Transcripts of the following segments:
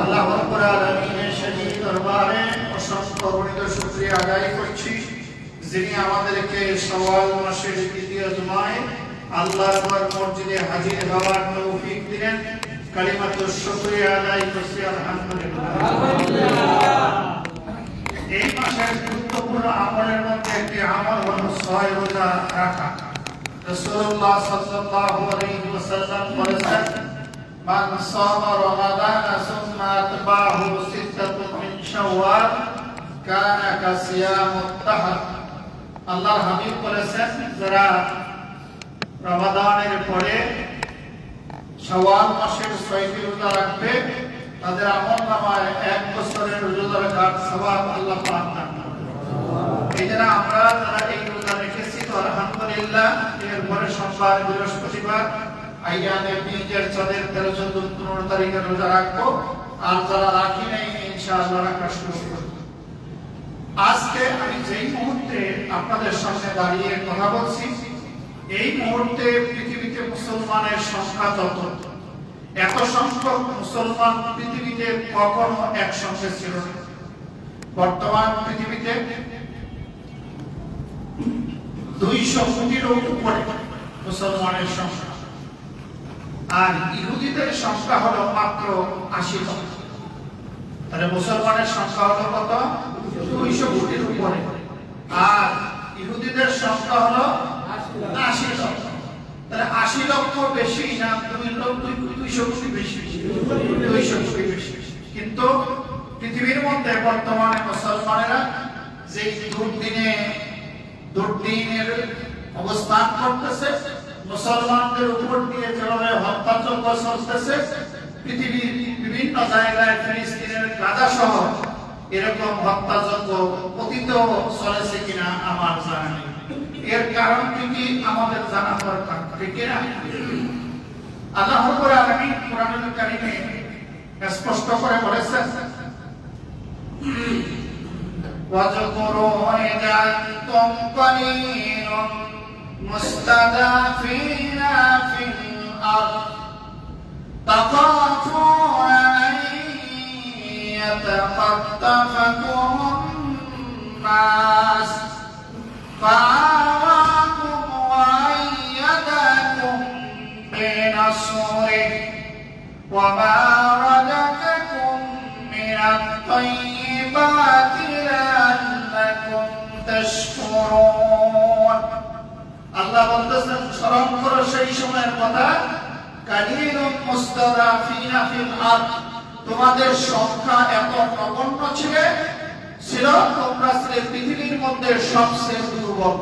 আল্লাহ রাব্বুল আলামিনের শাহী দরবারে অসংখ্য গণিত শুকরিয়া আদায় করছি, যিনি আমাদেরকে শাওয়াল মাসের দ্বিতীয় জুমায় আল্লাহর মসজিদে হাজির হওয়ার তৌফিক দিলেন। কালিমাতুশ শুকরিয়া আদায় করছি আলহামদুলিল্লাহ। এই মাসের গুরুত্বপূর্ণ আমলের মধ্যে একটি আমল হলো 6 রোজা রাখা। রাসূলুল্লাহ সাল্লাল্লাহু আলাইহি ওয়াসাল্লাম বলেছেন, মান সামা রমাদানা সুম্মা আতবাহু সিত্তাতুন মিন শাওয়াল কানা কাসিয়ামুত দাহর। আল্লাহর হাবিব বলেছেন, যারা রমাদানের পরে শাওয়াল মাসের 6টি রোজা রাখবে তাদের আমলনামায় 1 বছরের রোজা রাখার সওয়াব আল্লাহ পাক দান করবেন। এজন্য আমরা যারা এই রোজা রেখেছি তো আলহামদুলিল্লাহ, এরপরে সোমবার বৃহস্পতিবার আইয়ামে বীজের চাঁদের 13, 14, 15 তারিখের রোজা রাখবো। আর যারা রাখি নাই ইনশাআল্লাহ রাখা শুরু করব। আজকে আমি যেই মুহূর্তে আপনাদের সামনে দাঁড়িয়ে কথা বলছি, এই মুহূর্তে পৃথিবীতে মুসলমানের সংখ্যা যত, এত সংখ্যক মুসলমান পৃথিবীতে কখনো একসঙ্গে ছিল না। বর্তমান পৃথিবীতে 200 কোটির উপরে মুসলমানের সংখ্যা, আর ইহুদিদের সংখ্যা হলো মাত্র 80 লক্ষ। তাহলে মুসলমানের সংখ্যা হলো কত? 200 কোটির উপরে, আর ইহুদিদের সংখ্যা হলো 80 লক্ষ। তাহলে 80 লক্ষ বেশি না 200 কোটি বেশি? 200 কোটি বেশি। কিন্তু পৃথিবীর মধ্যে বর্তমানে মুসলমানেরা যে দুর্দিনের অবস্থান করতেছে, মুসলমানদের উপর দিয়ে যেভাবে হত্যাযজ্ঞ চলতেছে, পৃথিবীর বিভিন্ন জায়গায় ফিলিস্তিনের গাজা শহর এরকম হত্যাযজ্ঞ অতীত চলেছে কিনা আমার জানা নেই। এর কারণ কি আমাদের জানা দরকার, ঠিক না? আল্লাহ রাব্বুল আলামিন কোরআনুল কারীমে স্পষ্ট করে বলেছেন, ওয়াজকুরু ইযা আনতুম কালীলুন মুস্তাদাফিনা ফিল আরদ তাখাফুনা আন ইয়াতাখাত্তাফাকুম নাস فآواكم وأيدكم بنصره وما رزقكم من الطيبات لعلكم تشكرون। আল্লাহ বলতেছেন, স্মরণ করো সেই সময়ের কথা, কালীলুন মুস্তাদাফিনা ফিল আরদ, তোমাদের সংখ্যা এত নগণ্য ছিল, তোমরা ছিলে পৃথিবীর মধ্যে সবচেয়ে দুর্বল,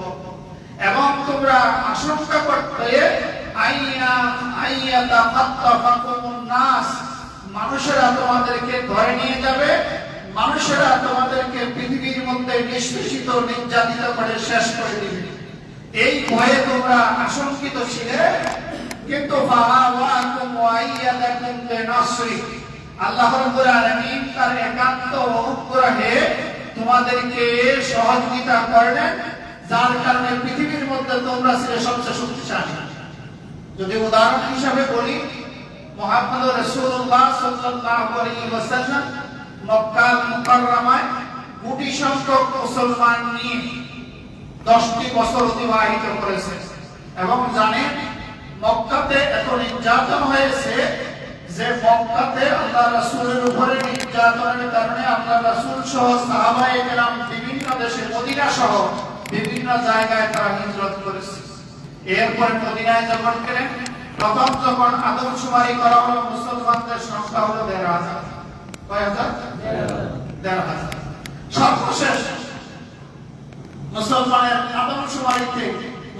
এবং তোমরা আশঙ্কা করতে মানুষেরা তোমাদেরকে ধরে নিয়ে যাবে, মানুষেরা তোমাদেরকে পৃথিবীর মধ্যে নিষ্পেষিত নির্যাতিত করে শেষ করে দিবে, এই ভয়ে তোমরা আশঙ্কিত ছিলে। কিন্তু আল্লাহ রাব্বুল আলামিন তার একান্ত অনুগ্রহে তোমাদেরকে সহযোগিতা করলেন, যার কারণে পৃথিবীর মধ্যে তোমরা ছিলে সবচেয়ে শক্তিশালী। যদি উদাহরণ হিসাবে বলি, মুহাম্মদ রাসূলুল্লাহ সাল্লাল্লাহু আলাইহি ওয়াসাল্লাম মক্কা মুকাররমায় কোটি সংখ্যক মুসলমান নিয়ে 10টি বছর অতিবাহিত করেছে, এবং জানেন মক্কাতে এত নির্যাতন হয়েছে যে মক্কাতে আল্লাহ রাসূলের উপরে নির্যাতনের কারণে আল্লাহ রাসূল সহ সাহাবায়ে কেরাম বিভিন্ন দেশে, মদিনা সহ বিভিন্ন জায়গায় তারা হিজরত করেছে। এরপর মদিনায় যখন গেলেন, প্রথম যখন আদমশুমারি করা হলো, মুসলমানদের সংখ্যা হলো 1,500। কয় হাজার? 1,500। সর্বশেষ মুসলমানের আদমশুমারিতে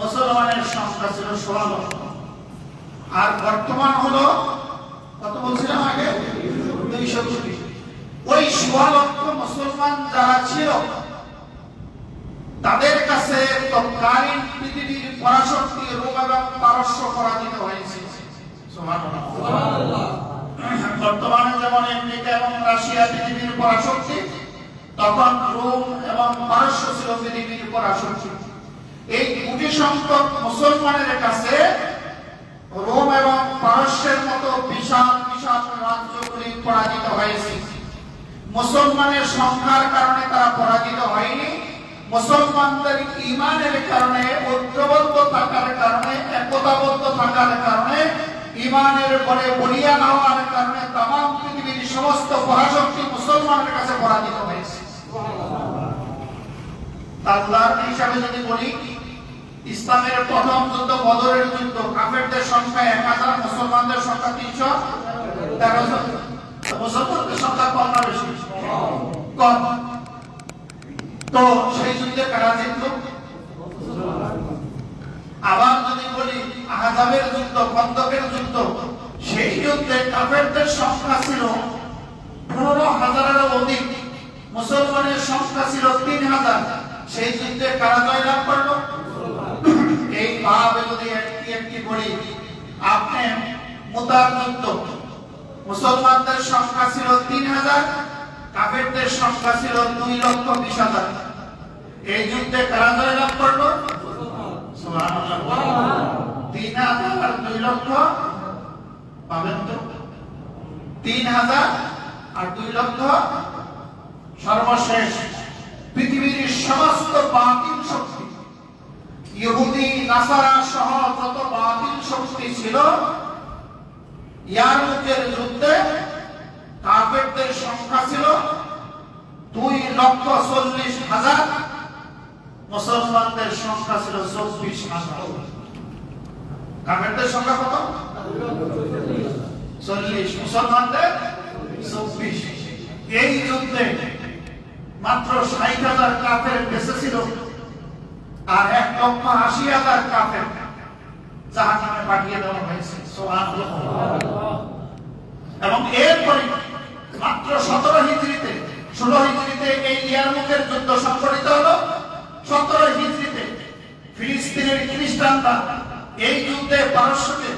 মুসলমানের সংখ্যা ছিল 16 লক্ষ। আর বর্তমান হলো কত বলছিলাম আগে? 200 কোটি। ওই 16 লক্ষ মুসলমান যারা ছিল, তাদের কাছে তৎকালীন পৃথিবীর পরাশক্তি রোম এবং পারস্য পরাজিত হয়েছে। সুবহানাল্লাহ। বর্তমানে যেমন আমেরিকা এবং রাশিয়া পৃথিবীর পরাশক্তি, তখন রোম এবং পারস্য ছিল পৃথিবীর পরাশক্তি। এই কোটি সংখ্যক মুসলমানের কাছে রোম এবং পারস্যের মতো বিশাল বিশাল রাজ্যগুলি পরাজিত হয়েছে। মুসলমানের সংখ্যার কারণে তারা পরাজিত হয়নি, মুসলমানদের ঈমানের কারণে, ঐক্যবদ্ধ থাকার কারণে, একতাবদ্ধ থাকার কারণে, ঈমানের বলে বলিয়ান হওয়ার কারণে तमाम পৃথিবীর সমস্ত পরাশক্তি মুসলমানের কাছে পরাজিত হয়েছে। তার হিসাবে যদি বলি, ইসলামের প্রথম যুদ্ধ বদরের যুদ্ধ, কাফেরদের সংখ্যা 1000, মুসলমানদের সংখ্যা 313 জন। মুসলমানদের সংখ্যা কম না বেশি? কম। তো সেই যুদ্ধে কারা জিতল? আবার যদি বলি আহজাবের যুদ্ধ, খন্দকের যুদ্ধ, সেই যুদ্ধে কাফেরদের সংখ্যা ছিল 15,000-এরও অধিক, মুসলমানের সংখ্যা ছিল 3000। সেই যুদ্ধে কারা জয়লাভ করলো? এই ভাবে যদি একটি বলি, আপনি মুতার যুদ্ধ, মুসলমানদের সংখ্যা ছিল 3000, কাফেরদের সংখ্যা ছিল 2,20,000। এই যুদ্ধে কারা জয়লাভ করলো? সুবহানাল্লাহ। 3000 আর 2,00,000 পাবেন তো? 3000 আর 2,00,000। সর্বশেষ পৃথিবীর সমস্ত বাতিল শক্তি, ইহুদি নাসারা সহ যত বাতিল শক্তি ছিল, ইয়ারমুকের যুদ্ধে কাফেরদের সংখ্যা ছিল 2,40,000, মুসলমানদের সংখ্যা ছিল 24,000। কাফেরদের সংখ্যা কত? 40, মুসলমানদের 24। এই যুদ্ধে মাত্র 60,000 কাফের বেঁচে ছিল, আর 1,80,000 কাফের জাহান্নামে পাঠিয়ে দেওয়া হয়েছে। সুবহানাল্লাহ। এবং এরপরে মাত্র 17 হিজরিতে, 16 হিজরিতে এই ইয়ারমুকের যুদ্ধ সংঘটিত হলো। 17 হিজরিতে ফিলিস্তিনের খ্রিস্টানরা এই যুদ্ধে পারস্যকে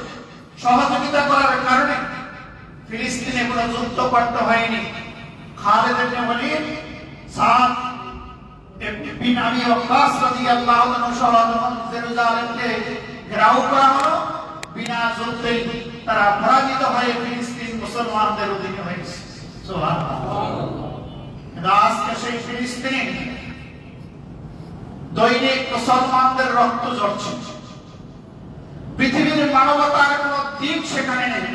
সহযোগিতা করার কারণে ফিলিস্তিনে কোনো যুদ্ধ করতে হয়নি। খালিদ ইবনে ওয়ালিদ, সাদ বিন আবি ওয়াক্কাস রাদিয়াল্লাহু আনহু সহ জেরুজালেমকে ঘেরাও করা হলো। বিনা যুদ্ধে তারা পরাজিত হয়ে ফিলিস্তিন মুসলমানদের অধীনে হয়েছে। সুবহানাল্লাহ। আজকে সেই ফিলিস্তিনে দৈনিক মুসলমানদের রক্ত ঝরছে। পৃথিবীর মানবতার কোন দিক সেখানে নেই।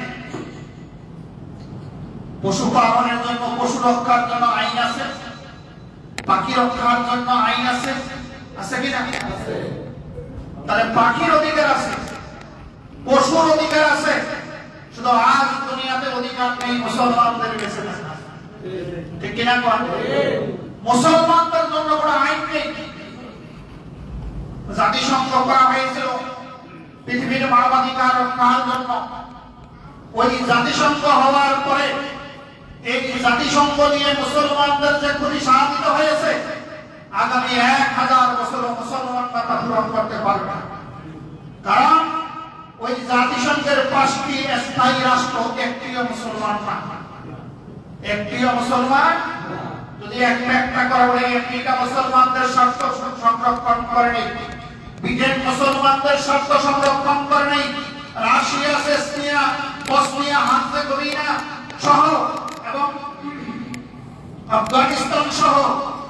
পশু পালনের জন্য, পশু রক্ষার জন্য আইন আছে, পাখি রক্ষার জন্য আইন আছে, আছে কি না? আছে। তাহলে পাখির অধিকার আছে, পশুর অধিকার আছে, শুধু আজ দুনিয়াতে অধিকার নেই মুসলমানদের বেঁচে থাকা। ঠিক কিনা? মুসলমানদের জন্য কোনো আইন নেই। জাতিসংঘ করা হয়েছিল পৃথিবীর মানবাধিকার রক্ষার জন্য। ওই জাতিসংঘ হওয়ার পরে এই জাতিসংঘ নিয়ে মুসলমানদের যে ক্ষতি সাধিত হয়েছে, আগামী 1000 বছর মুসলমানরা তা পূরণ করতে পারবে না। কারণ ওই জাতিসংঘের 5টি স্থায়ী রাষ্ট্র, একটিও মুসলমান না। একটিও মুসলমান। যদি একটা করে বলে, আমেরিকা মুসলমানদের স্বার্থ সংরক্ষণ করেনি, ব্রিটেন মুসলমানদের স্বার্থ সংরক্ষণ করেনি, রাশিয়া, চেচনিয়া, বসনিয়া, হার্জেগোভিনা সহ এবং আফগানিস্তান সহ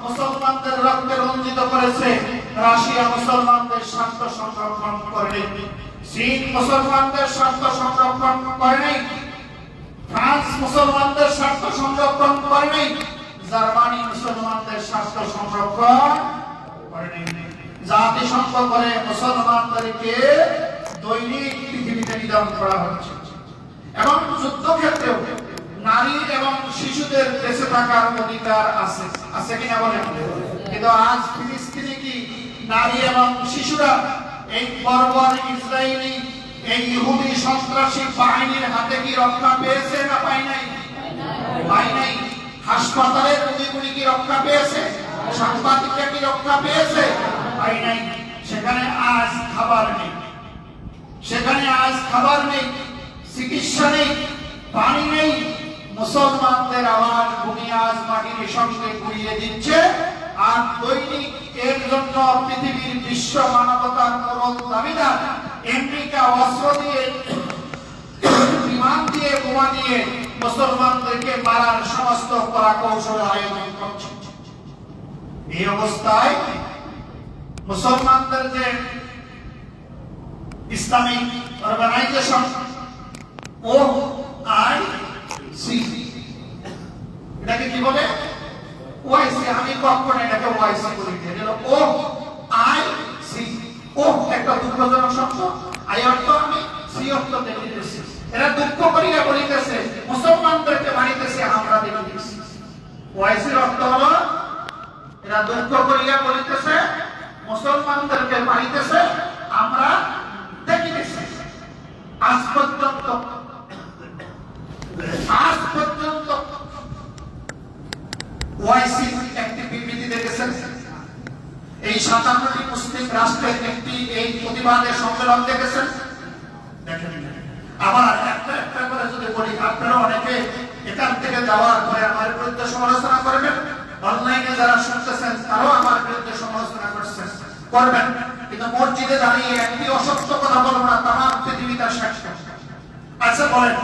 মুসলমানদের রক্তে রঞ্জিত করেছে। রাশিয়া মুসলমানদের স্বার্থ সংরক্ষণ করেনি, চীন মুসলমানদের স্বার্থ সংরক্ষণ করেনি, ফ্রান্স মুসলমানদের স্বার্থ সংরক্ষণ করেনি, জার্মানি মুসলমানদের স্বার্থ সংরক্ষণ করেনি। জাতিসংঘ করে মুসলমানদেরকে দৈনিক পৃথিবীতে নিধন করা হচ্ছে। এবং যুদ্ধক্ষেত্রেও নারী এবং শিশুদের বেঁচে থাকার অধিকার আছে, আছে কিনা বলেন? কিন্তু আজ ফিলিস্তিনে কি নারী এবং শিশুরা এই বর্বর ইসরায়েলি, এই ইহুদি সন্ত্রাসী বাহিনীর হাতে কি রক্ষা পেয়েছে না পায় নাই? পায় নাই। হাসপাতালের রোগীগুলি কি রক্ষা পেয়েছে? সাংবাদিকরা কি রক্ষা পেয়েছে? পায় নাই। সেখানে আজ খাবার নেই, সেখানে আজ খাবার নেই, চিকিৎসা নেই, পানি নেই। মুসলমানদের আওয়াজ বুনিয়াদ মাটির সঙ্গে গুলিয়ে দিচ্ছে। আর দৈনিক এর জন্য পৃথিবীর বিশ্ব মানবতার প্রবল দাবিদার আমেরিকা অস্ত্র দিয়ে, বিমান দিয়ে, বোমা দিয়ে মুসলমানদেরকে মারার সমস্ত কৌশল আয়োজন করছে। এই অবস্থায় মুসলমানদের যে ইসলামিক অর্গানাইজেশন OIC, এটাকে কি বলে? OIC। আমি কখনো এটাকে OIC বলি না, এটা OIC। ও একটা দুঃখজনক শব্দ, আই অর্থ আমি, সি অর্থ দেখিতেছি। এরা দুঃখ করিয়া বলিতেছে মুসলমানদেরকে মারিতেছে, আমরা দেখিতেছি। OIC এর অর্থ হলো এরা দুঃখ করিয়া বলিতেছে মুসলমানদেরকে মারিতেছে, আমরা দেখিতেছি। আজ পর্যন্ত OIC একটি বিবৃতি দেখেছেন? এই 57টি মুসলিম রাষ্ট্রের একটি এই প্রতিবাদের সম্মেলন দেখেছেন? দেখেন। আবার একটা একটা করে যদি বলি, আপনারা অনেকে এখান থেকে যাওয়ার পরে আমার বিরুদ্ধে সমালোচনা করবেন, অনলাইনে যারা শুনতেছেন তারাও আমার বিরুদ্ধে সমালোচনা করবেন, কিন্তু মসজিদে দাঁড়িয়ে একটি অসত্য কথা বলবো না, তামাম পৃথিবী তার সাক্ষী। আচ্ছা বলেন,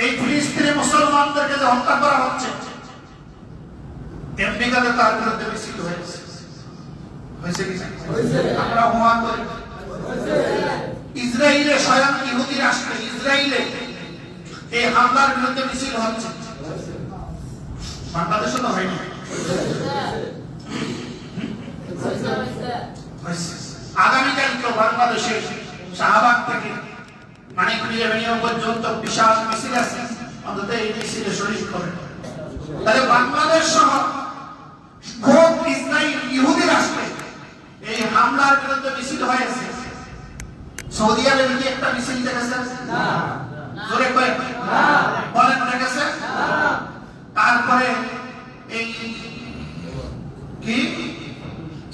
এই ফিলিস্তিনি মুসলমানদেরকে যে হত্যা করা হচ্ছে, আমেরিকাতে তার বিরুদ্ধে মিছিল হয়েছে, হয়েছে কি? আমরা হুমা করি। ইসরায়েলে স্বয়ং ইহুদি রাষ্ট্রে ইসরায়েলে এই হামলার বিরুদ্ধে মিছিল হচ্ছে, বাংলাদেশে তো হয়নি। আগামীকাল তো বাংলাদেশের শাহবাগ থেকে মানিকপুর এভিনিউ পর্যন্ত বিশাল মিছিল আছে, অন্তত এই মিছিলে শরীক করে। তাহলে বাংলাদেশ সহ খুব ইসরায়েল ইহুদি রাষ্ট্রে এই হামলার বিরুদ্ধে মিছিল হয়েছে। সৌদি আরবে কি একটা মিছিল দেখেছেন? না। জোরে কয় না। বলেন দেখেছেন? না। তারপরে এই কি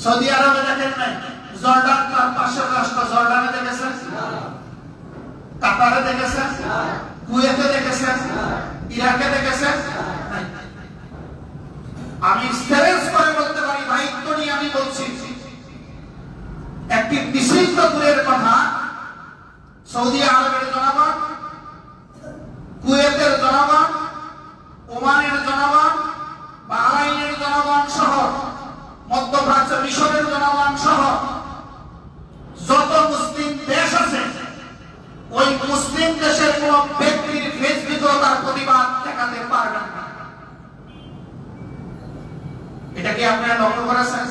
সৌদি আরবে দেখেন নাই? জর্ডান তার পাশের রাষ্ট্র, জর্ডানে দেখেছেন? না। কাতারে দেখেছেন? না। কুয়েতে দেখেছেন? না। ইরাকে দেখেছেন? না। আমি চ্যালেঞ্জ করে বলতে পারি, দায়িত্ব নিয়ে আমি বলছি, একটি মিছিল তো দূরের কথা, সৌদি আরবের জনগণ, কুয়েতের জনগণ, ওমানের জনগণ, বাহরাইনের জনগণ সহ, মধ্যপ্রাচ্য মিশরের জনগণ সহ যত মুসলিম দেশ আছে, ওই মুসলিম দেশের কোন ব্যক্তির ফেসবুকেও তার প্রতিবাদ দেখাতে পারবেন না। এটা কি আপনারা লক্ষ্য করেছেন?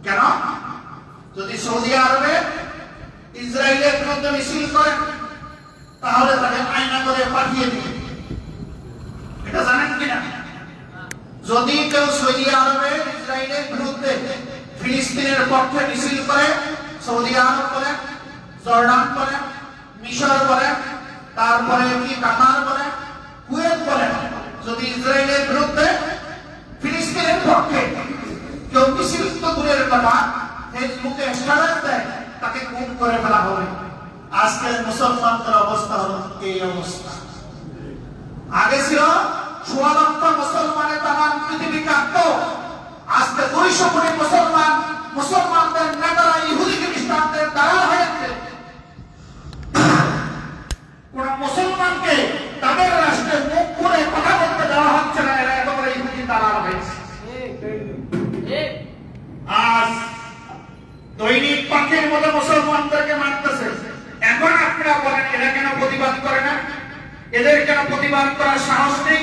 কেন? যদি সৌদি আরবে ইসরায়েলের বিরুদ্ধে মিছিল করেন, তাহলে তাকে আয়না করে পাঠিয়ে দিবে। এটা জানেন কিনা? যদি কেউ সৌদি আরবে ইসরায়েলের বিরুদ্ধে ফিলিস্তিনের পক্ষে মিছিল করে, সৌদি আরব বলেন, জর্ডান বলেন, মিশর বলেন, তারপরে কি কাতার বলেন, কুয়েত বলেন, যদি ইসরায়েলের বিরুদ্ধে ফিলিস্তিনের পক্ষে কেউ মিছিল তো দূরের কথা, ফেসবুকে স্ট্যাটাস দেয়, তাকে গুম করে ফেলা হবে। আজকের মুসলমানদের অবস্থা হলো এই অবস্থা। আগে ছিল 16 লক্ষ মুসলমানের তামাম পৃথিবী কাঁপত, আজকে 200 কোটি মুসলমানদের নেতারা ইহুদি খ্রিস্টানদের দালাল হয়েছে। কোন মুসলমানকে তাদের রাষ্ট্রে মুখ করে কথা বলতে দেওয়া হচ্ছে না, এরা একেবারে ইহুদি দালাল হয়েছে। আজ দৈনিক পাখির মতো মুসলমানদেরকে মারতেছে। এখন আপনারা বলেন, এরা কেন প্রতিবাদ করে না? এদের কেন প্রতিবাদ করার সাহস নেই?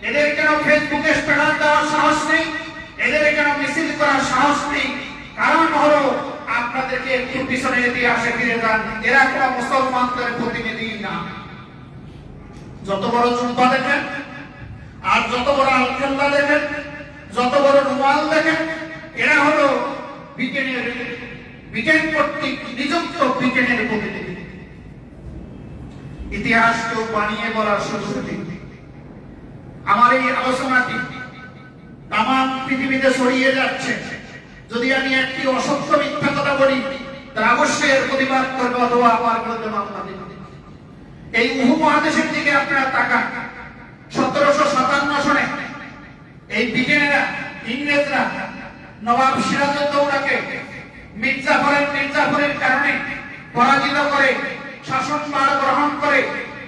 এদের কেন ফেসবুকে স্ট্যাটাস দেওয়ার সাহস নেই? এদের কেন মিছিল করার সাহস নেই? কারণ হলো আপনাদেরকে একটু পিছনে ইতিহাসে ফিরে যান, এরা কোন মুসলমানদের প্রতিনিধি না। যত বড় জুব্বা দেখেন, আর যত বড় আলখাল্লা দেখেন, যত বড় রুমাল দেখেন, এরা হলো ব্রিটেন কর্তৃক নিযুক্ত ব্রিটেনের প্রতিনিধি। ইতিহাস কেউ বানিয়ে বলার সুযোগ নেই। আমার এই আলোচনাটি তামাম পৃথিবীতে ছড়িয়ে যাচ্ছে। যদি আমি একটি অসত্য মিথ্যা কথা বলি, তাহলে অবশ্যই এর প্রতিবাদ করবে অথবা আমার বিরুদ্ধে মামলা দেবে। এই উপমহাদেশের দিকে আপনারা তাকান। 1757 সনে এই ব্রিটেনেরা, ইংরেজরা নবাব সিরাজউদ্দৌলাকে মির্জাফরের কারণে পরাজিত করে শাসনভার গ্রহণ করে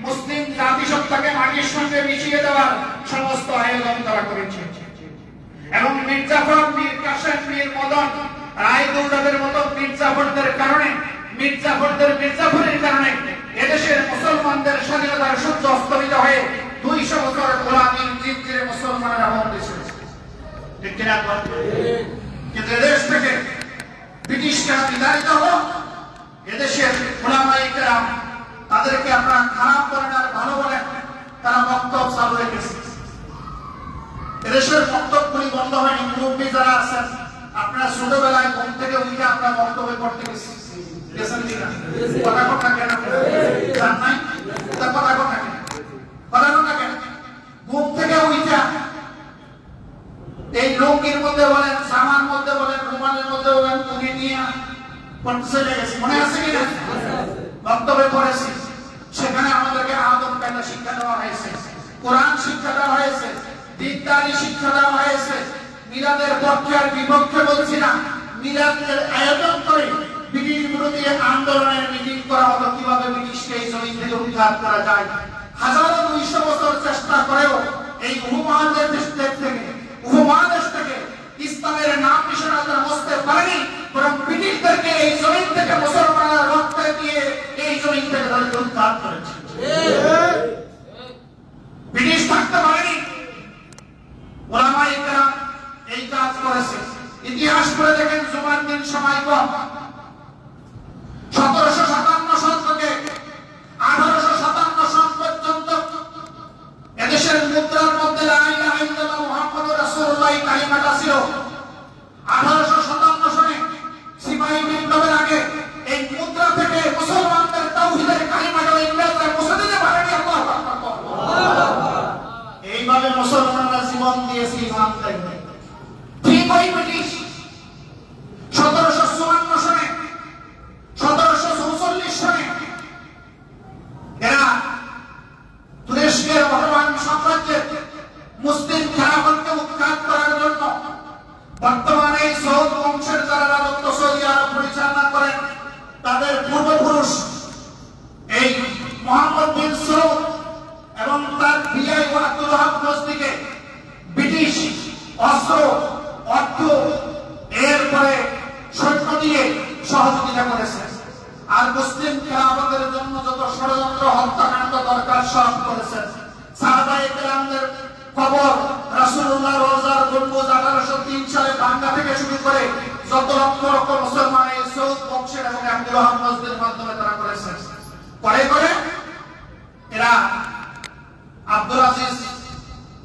মুসলিম জাতিসত্তাকে মাটির সঙ্গে মিশিয়ে দেওয়ার সমস্ত আয়োজন তারা করেছে। এবং মীর জাফর, মীর কাসেম, মীর মদন, রায়দুল্লাদের মতো মির্জাফরদের কারণে, মির্জাফরের কারণে এদেশের মুসলমানদের স্বাধীনতার সূর্য অস্তমিত হয়ে 200 বছর গোলামীর জিঞ্জিরে মুসলমানেরা বন্দী ছিল। ঠিক কিনা? কিন্তু এদেশ থেকে ব্রিটিশরা বিতাড়িত হলো। এদেশের উলামায়ে কেরাম তাদেরকে আপনারা খারাপ বলেন আর ভালো বলেন, তারা বক্তব্য চালু রেখেছে। এদেশের বক্তব্যগুলি বন্ধ হয়নি। মুরব্বী যারা আছেন, আপনারা ছোটবেলায় ঘুম থেকে উঠে আমরা বক্তব্য করতে গেছি, কথা কথা কেন জান নাই? কথা কথা কেন? কথা কথা কেন? ঘুম থেকে উঠে এই লুঙ্গির মধ্যে বলেন, সামার মধ্যে বলেন, রুমালের মধ্যে বলেন, তুলে নিয়ে চলে গেছি, মনে আছে কিনা? বক্তব্য করেছি। সেখানে আমাদেরকে আদব কায়দা শিক্ষা দেওয়া হয়েছে, কোরআন শিক্ষা দেওয়া হয়েছে, দিনদারি শিক্ষা দেওয়া হয়েছে। মিলাদের পক্ষে আর বিপক্ষে বলছি না, মিলাদের আয়োজন করে ব্রিটিশ বিরোধী আন্দোলনের মিটিং করা হলো, কিভাবে ব্রিটিশকে এই জমিন থেকে উদ্ধার করা যায়। 1200 বছর চেষ্টা করেও এই উপমহাদেশ থেকে ইসলামের নাম নিশানা তারা মুছতে পারেনি, বরং ব্রিটিশদেরকে এই জমিন থেকে মুসলমানরা রক্ত দিয়ে এই জমিন থেকে তাদেরকে উদ্ধার করেছে। ব্রিটিশ থাকতে পারেনি, উলামায়ে কেরাম এই কাজ করেছে। ইতিহাস পড়ে দেখেন, জুমার দিন সময় কম। 1757 সাল থেকে 1857 সাল পর্যন্ত এদেশের মুদ্রার মধ্যে লা ইলাহা ইল্লাল্লাহ মুহাম্মাদুর রাসূলুল্লাহ কালিমাটা ছিল। 1857 সালে সিপাহী বিপ্লবের আগে এই মুদ্রা থেকে মুসলমানদের তাওহীদের কালিমাটা ইংরেজরা মুছে দিতে পারেনি। আল্লাহু আকবার। এইভাবে মুসলমানরা জীবন দিয়েছে ইমান থেকে। ঠিক ওই ব্রিটিশ 1754 সালে, 1744 সালে এরা তুরস্কের অটোমান সাম্রাজ্যের মুসলিম খেলাফতকে উৎখাত করার জন্য বর্তমানে এই সৌদ বংশের যারা রাজত্ব সৌদি আরব পরিচালনা করেন, তাদের পূর্বপুরুষ এই মোহাম্মদ বিন সৌদ এবং তার বিআই আব্দুল ওয়াহাব গজনীকে ব্রিটিশ অস্ত্র, অর্থ, এরপরে সৈন্য দিয়ে সহযোগিতা করেছে। আর মুসলিম খেলাফতের জন্য যত ষড়যন্ত্র, হত্যাকাণ্ড দরকার সব করেছেন। সাহাবায়ে কেরামদের কবর, রাসূলুল্লাহ রওজার গম্বুজ 1803 সালে ভাঙ্গা থেকে শুরু করে যত লক্ষ লক্ষ মুসলমান এই সৌদ বংশের এবং আব্দুল ওয়াহাব গজনীর মাধ্যমে তারা করেছে। পরে করে এরা আব্দুল আজিজ,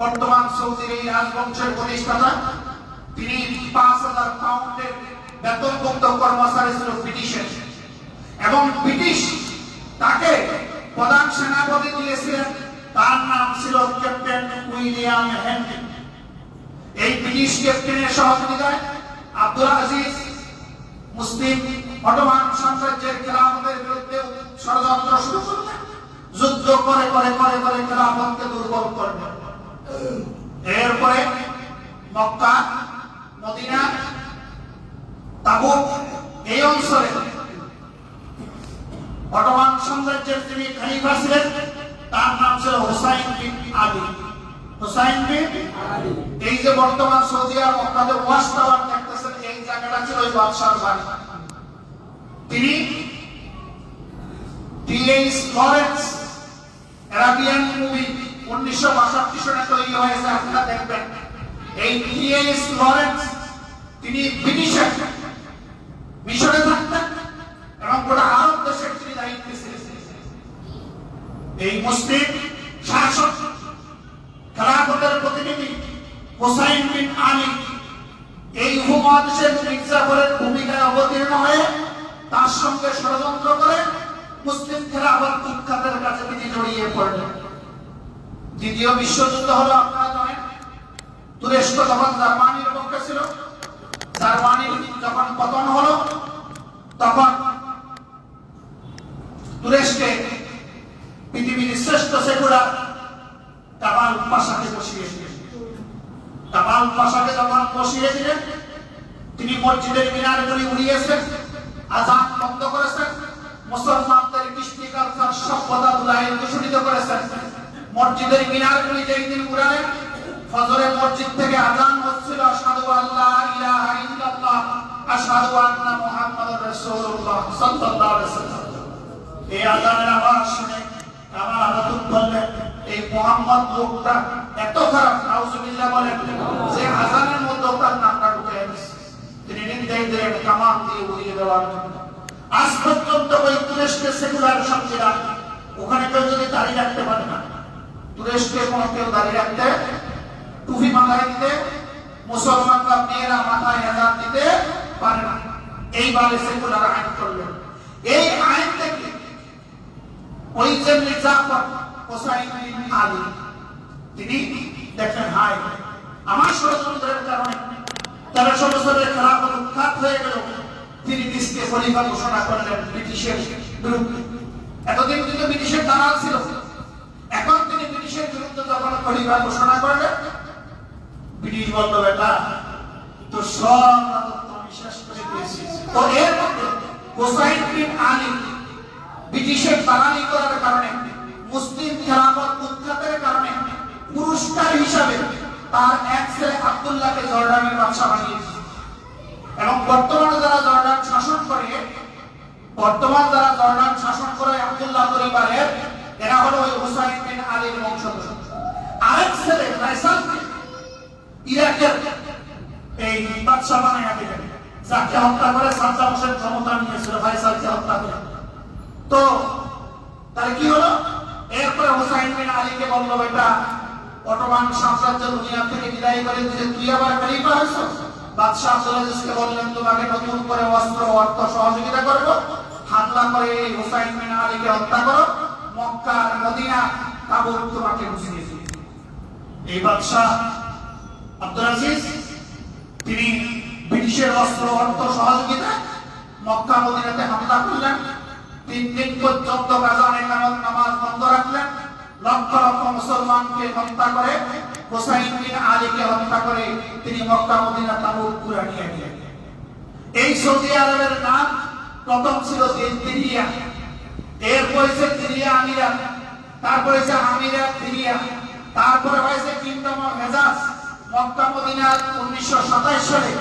বর্তমান সৌদির এই রাজবংশের প্রতিষ্ঠাতা, তিনি 5000 পাউন্ডের বেতনভুক্ত কর্মচারী ছিল ব্রিটিশের, এবং ব্রিটিশ তাকে প্রধান সেনাপতি দিয়েছিলেন। তার নাম ছিল ক্যাপ্টেন উইলিয়াম হেনরি। এই ব্রিটিশ ক্যাপ্টেনের সহযোগিতায় আব্দুল আজিজ মুসলিম অটোমান সাম্রাজ্যের খেলাফতের বিরুদ্ধে ষড়যন্ত্র শুরু করলেন। যুদ্ধ করে করে করে করে খেলাফতকে দুর্বল করলেন। এরপরে মক্কা, মদিনা, তাবুক এই অঞ্চলে অটোমান সাম্রাজ্যের যিনি খলিফা ছিলেন, তার নাম ছিল হুসাইন বিন আলী। হুসাইন বিন আলী, এই যে বর্তমান সৌদি আরব মক্কাতে ওয়াশ টাওয়ার দেখতেছেন, এই জায়গাটা ছিল ওই বাদশার বাড়ি। তিনি টি.এইচ. লরেন্স, অ্যারাবিয়ান মুভি 1962 সালে তৈরি হয়েছে, আপনারা দেখবেন। এই টি.এইচ. লরেন্স তিনি ব্রিটিশের মিশরে থাকতেন এবং গোটা আরব দেশের তিনি দায়িত্বে ছিলেন। এই মুসলিম শাসক খেলাফতের প্রতিনিধি হুসাইন বিন আলী এই উপমহাদেশের মির্জাফরের ভূমিকায় অবতীর্ণ হয়ে তার সঙ্গে ষড়যন্ত্র করে মুসলিম খেলাফত উৎখাতের কাছে তিনি জড়িয়ে পড়লেন। দ্বিতীয় বিশ্বযুদ্ধ হলো, আপনারা জানেন, তুরস্ক যখন জার্মানির পক্ষে ছিল, জার্মানির যখন পতন হলো, তখন তুরস্কে পৃথিবীর শ্রেষ্ঠ সেকুলার কামাল পাশাকে বসিয়েছিলেন। কামাল পাশাকে যখন বসিয়েছিলেন, তিনি মসজিদের মিনারগুলি উড়িয়েছেন, আযান বন্ধ করেছেন, মুসলমানদের কৃষ্টিকালচার সভ্যতা দুলাই দূষিত করেছেন। মসজিদের মিনারগুলিতে একদিন কুরআনে ফজরের মসজিদ থেকে আযান হচ্ছিল, আশহাদু আল্লা ইলাহা ইল্লাল্লাহ আশহাদু আন্না মুহাম্মাদুর রাসূলুল্লাহ সাল্লাল্লাহু আলাইহি ওয়াসাল্লাম। এই আযানের আওয়াজ শুনে আমার আদাতুল বললেন, এই মুহাম্মদ লোকটা এত খারাপ, নাউজুবিল্লাহ বলেন, যে আযানের মধ্যে তার নামটা ঢুকে গেছে। তিনি নির্দেশ দিলেন কামান দিয়ে উড়িয়ে দেওয়ার জন্য। আজ পর্যন্ত ওই তুরস্কের সেকুলার শক্তিরা ওখানে কেউ যদি দাঁড়িয়ে রাখতে পারে না, তুরস্কে কোনো কেউ দাঁড়িয়ে রাখতে, টুপি মাথায় দিতে, মুসলমানরা মেয়েরা মাথায় হেজাব দিতে পারে না। এইভাবে সেকুলার আইন করলেন। এই আইন থেকে ওই যে মির্জাফর হোসাইন বিন আলী তিনি দেখেন, হায় আমার ষড়যন্ত্রের কারণে 1300 বছরের খেলাফত উৎখাত হয়ে গেল। তিনি নিজকে খলিফা ঘোষণা করলেন ব্রিটিশের বিরুদ্ধে। এতদিন কিন্তু ব্রিটিশের দালাল ছিল, এখন তিনি ব্রিটিশের বিরুদ্ধে যখন খলিফা ঘোষণা করলেন, ব্রিটিশ বলল, বেটা তো সব রাজত্ব আমি শেষ করে দিয়েছি। তো এর মধ্যে হোসাইন বিন আলী ব্রিটিশের দালালি করার কারণে, মুসলিম খেলাফত উৎখাতের কারণে পুরস্কার হিসাবে তার এক ছেলে আব্দুল্লাহকে জর্ডানের বাদশা বানিয়েছে। এবং বর্তমানে যারা জর্ডান শাসন করে আব্দুল্লাহ পরিবারের, এরা হলো ওই হোসাইন বিন আলীর বংশধর। আরেক ছেলে ফয়সালকে ইরাকের এই বাদশা বানিয়ে দিলেন, যাকে হত্যা করে সাদ্দাম হোসেন ক্ষমতা নিয়েছিল, ফয়সালকে হত্যা করে। তো তাহলে কি হলো? এরপরে হোসাইন বিন আলীকে বলল, বেটা অটোমান সাম্রাজ্য দুনিয়া থেকে বিদায় করে দিলে তুই আবার খলিফা হয়েছ। বাদশা আব্দুল আজিজকে বললেন, তোমাকে নতুন করে অস্ত্র অর্থ সহযোগিতা করব, হামলা করে হোসাইন বিন আলীকে হত্যা করো, মক্কা আর মদিনা কাবুল তোমাকে বুঝিয়ে দিই। এই বাদশা আব্দুল আজিজ তিনি ব্রিটিশের অস্ত্র অর্থ সহযোগিতা মক্কা মদিনাতে হামলা করলেন। 3 দিন পর্যন্ত আযান ইকামত নামাজ বন্ধ রাখলেন। লক্ষ লক্ষ মুসলমানকে হত্যা করে, হোসাইন বিন আলীকে হত্যা করে তিনি মক্কা মদিনা তাবুক পুরা নিয়ে গেলেন। এই সৌদি আরবের নাম প্রথম ছিল দিরিয়া, এরপরে ছিল দিরিয়া আমিরাত, তারপরে ছিল আমিরাত দিরিয়া, তারপরে হয়েছে Kingdom of Hejaz. Mecca Medina 1927 সালে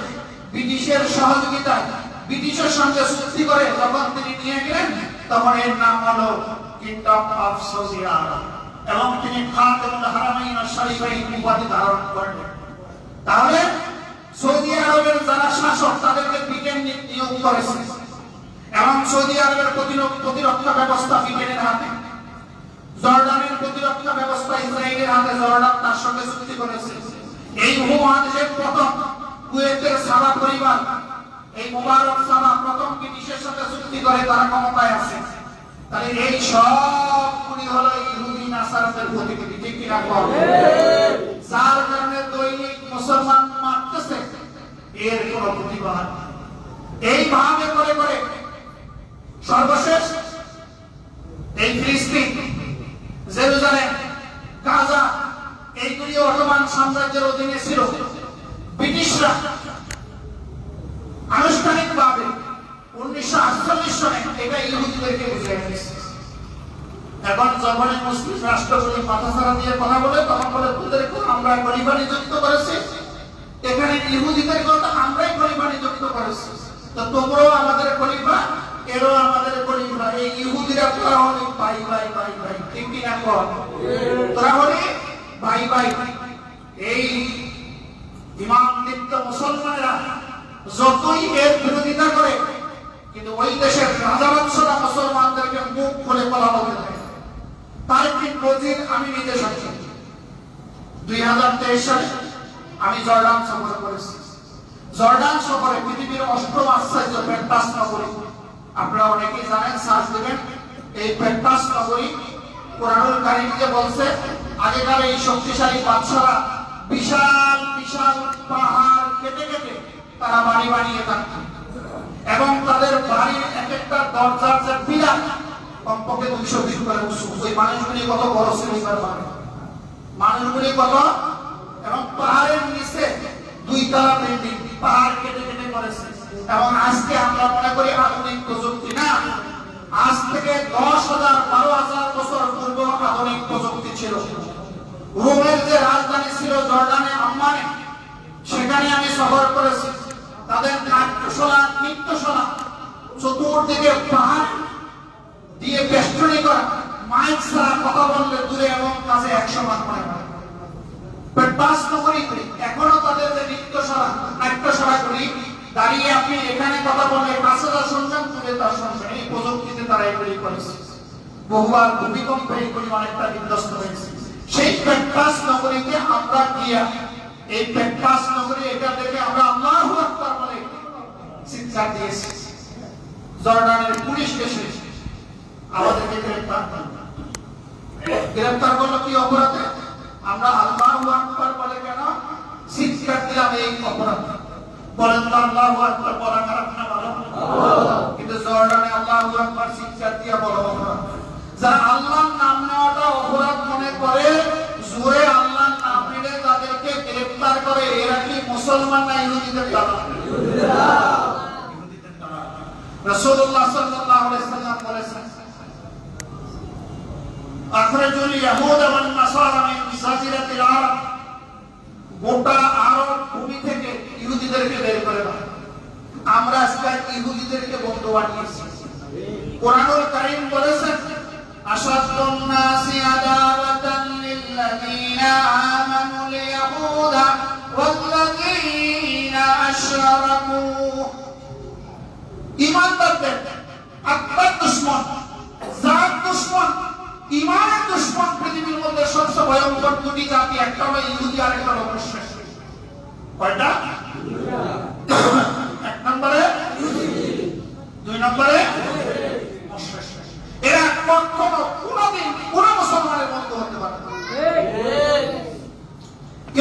ব্রিটিশের সহযোগিতায়, ব্রিটিশের সঙ্গে চুক্তি করে যখন তিনি নিয়ে গেলেন, তখন এর নাম হলো কিংডম অফ সৌদি আরব। এবং তিনি খাদেমুল হারামাইন আশ-শরীফাইন উপাধি ধারণ করলেন। তাহলে সৌদি আরবের যারা শাসক তাদেরকে ব্রিটেন নিয়োগ করেছে, এবং সৌদি আরবের প্রতিরক্ষা ব্যবস্থা ব্রিটেনের হাতে, জর্ডানের প্রতিরক্ষা ব্যবস্থা ইসরায়েলের হাতে, জর্ডান তার সঙ্গে চুক্তি করেছে। এই উপমহাদেশের প্রথম কুয়েতের সারা পরিবার, এই মুবারক সারা প্রথম ব্রিটিশের সাথে চুক্তি করে তারা ক্ষমতায় আছে। তাহলে এই সবগুলি হলো ইহুদি নাসারাদের প্রতিনিধি, ঠিক কিনা বলেন? যার কারণে দৈনিক মুসলমান মারতেছে, এর কোনো প্রতিবাদ এইভাবে করে করে সর্বশেষ এই ফিলিস্তিন, জেরুজালেম, গাজা এইগুলি অটোমান সাম্রাজ্যের অধীনে ছিল। ব্রিটিশরা আনুষ্ঠানিকভাবে 1948 সনে এটা ইহুদিদেরকে বুঝিয়ে দিয়েছে। এখন যখন মুসলিম রাষ্ট্রগুলি মাথাছাড়া দিয়ে কথা বলে, তখন বলে তোদেরকে আমরা খলিফা নিযুক্ত করেছি, এখানে ইহুদিদেরকে আমরাই খলিফা নিযুক্ত করেছি, তো তোমরাও আমাদের খলিফা, এরও আমাদের খলিফা। এই ইহুদিরা তোরা হলি ভাই ভাই ভাই ভাই, ঠিক কিনা কর? তোরা হলি ভাই ভাই। এই ইমামলিপ্ত মুসলমানেরা যতই এর বিরোধিতা করে, কিন্তু ওই দেশের রাজাবংশরা মুসলমানদেরকে মুখ খুলে কথা বলতে থাকে। তার একটি নজির আমি নিজে সাক্ষী। 2023 সালে আমি জর্ডান সফর করেছি। জর্ডান সফরে পৃথিবীর 8ম আশ্চর্য পেট্রাস নগরী, আপনারা অনেকেই জানেন, সার্চ দেবেন। এই পেট্রাস নগরী কুরআনুল কারীমে বলছে, আগেকার এই শক্তিশালী বাদশারা বিশাল বিশাল পাহাড় কেটে কেটে তারা বাড়ি বানিয়ে থাকত, এবং তাদের বাড়ির এক একটা দরজার যে পিলার কমপক্ষে 200 ফিট করে উঁচু। ওই মানুষগুলি কত বড় ছিল এবার ভাবে, মানুষগুলি কত, এবং পাহাড়ের নিচে 2 তলা বিল্ডিং, পাহাড় কেটে কেটে করেছে। এবং আজকে আমরা মনে করি আধুনিক প্রযুক্তি, না, আজ থেকে 10,000-12,000 বছর পূর্বে আধুনিক প্রযুক্তি ছিল। রোমের যে রাজধানী ছিল জর্ডানে আম্মানে, সেখানে আমি সফর করেছি। তাদের নাট্যশালা, নৃত্যশালা, চতুর্দিকে পাহাড় দিয়ে বেষ্টনী করা, মাইক ছাড়া কথা বললে দূরে এবং কাছে 100 মান মনে হয়। পেট্রাস নগরীতে এখনো তাদের যে নৃত্যশালা, নাট্যশালাগুলি, দাঁড়িয়ে আপনি এখানে কথা বললে 5,000 শুনছেন, দূরে তার শুনছেন। এই প্রযুক্তিতে তারা এগুলি করেছে। বহুবার ভূমিকম্পে এগুলি অনেকটা বিধ্বস্ত হয়েছে। সেই পেট্রাস নগরীতে আমরা গিয়া, এই পেট্রাস নগরী এটা দেখে আমরা আল্লাহু আকবার বলে চিৎকার দিয়েছি। জর্ডানের পুলিশ এসে আমাদেরকে গ্রেফতার করলো। কি অপরাধে? আমরা আল্লাহু আকবার বলে কেন চিৎকার দিলাম, এই অপরাধ। বলেন তো আল্লাহু আকবার বলা খারাপ না ভালো? কিন্তু জর্ডানে আল্লাহু আকবার চিৎকার দিয়া বড় অপরাধ। যারা আল্লাহর নাম নেওয়াটা অপরাধ মনে করে, জোরে আল্লাহর নাম নিলে তাদেরকে গ্রেফতার করে। এরা কি মুসলমান না ইহুদিদের দালাল? রাসূলুল্লাহ সাল্লাল্লাহু আলাইহি ওয়াসাল্লাম বলেছেন, আখরাজুল ইয়াহুদ ওয়ান নাসারা মিন জাজিরাতিল আরব, গোটা আরব ভূমি থেকে ইহুদিদেরকে বের করে দাও। আমরা আজকে ইহুদিদেরকে বন্ধু বানিয়েছি। কোরআনুল কারীম বলেছেন, আশাদ্দুন নাসি আদাওয়াতান লিল্লাযীনা আমানুল ইয়াহুদা ওয়াল্লাযীনা আশরাকু। ঈমানদারদের আত্মার দুশমন, জাত দুশমন, ঈমানের দুশমন পৃথিবীর মধ্যে সবচেয়ে ভয়ঙ্কর দুটি জাতি, একটা হলো ইহুদি আর একটা হলো মুশরিক। কয়টা? এক নম্বরে ইহুদি, দুই নম্বরে মুশরিক। এরা কখনো কোনোদিন কোন মুসলমানের বন্ধু হতে পারে না।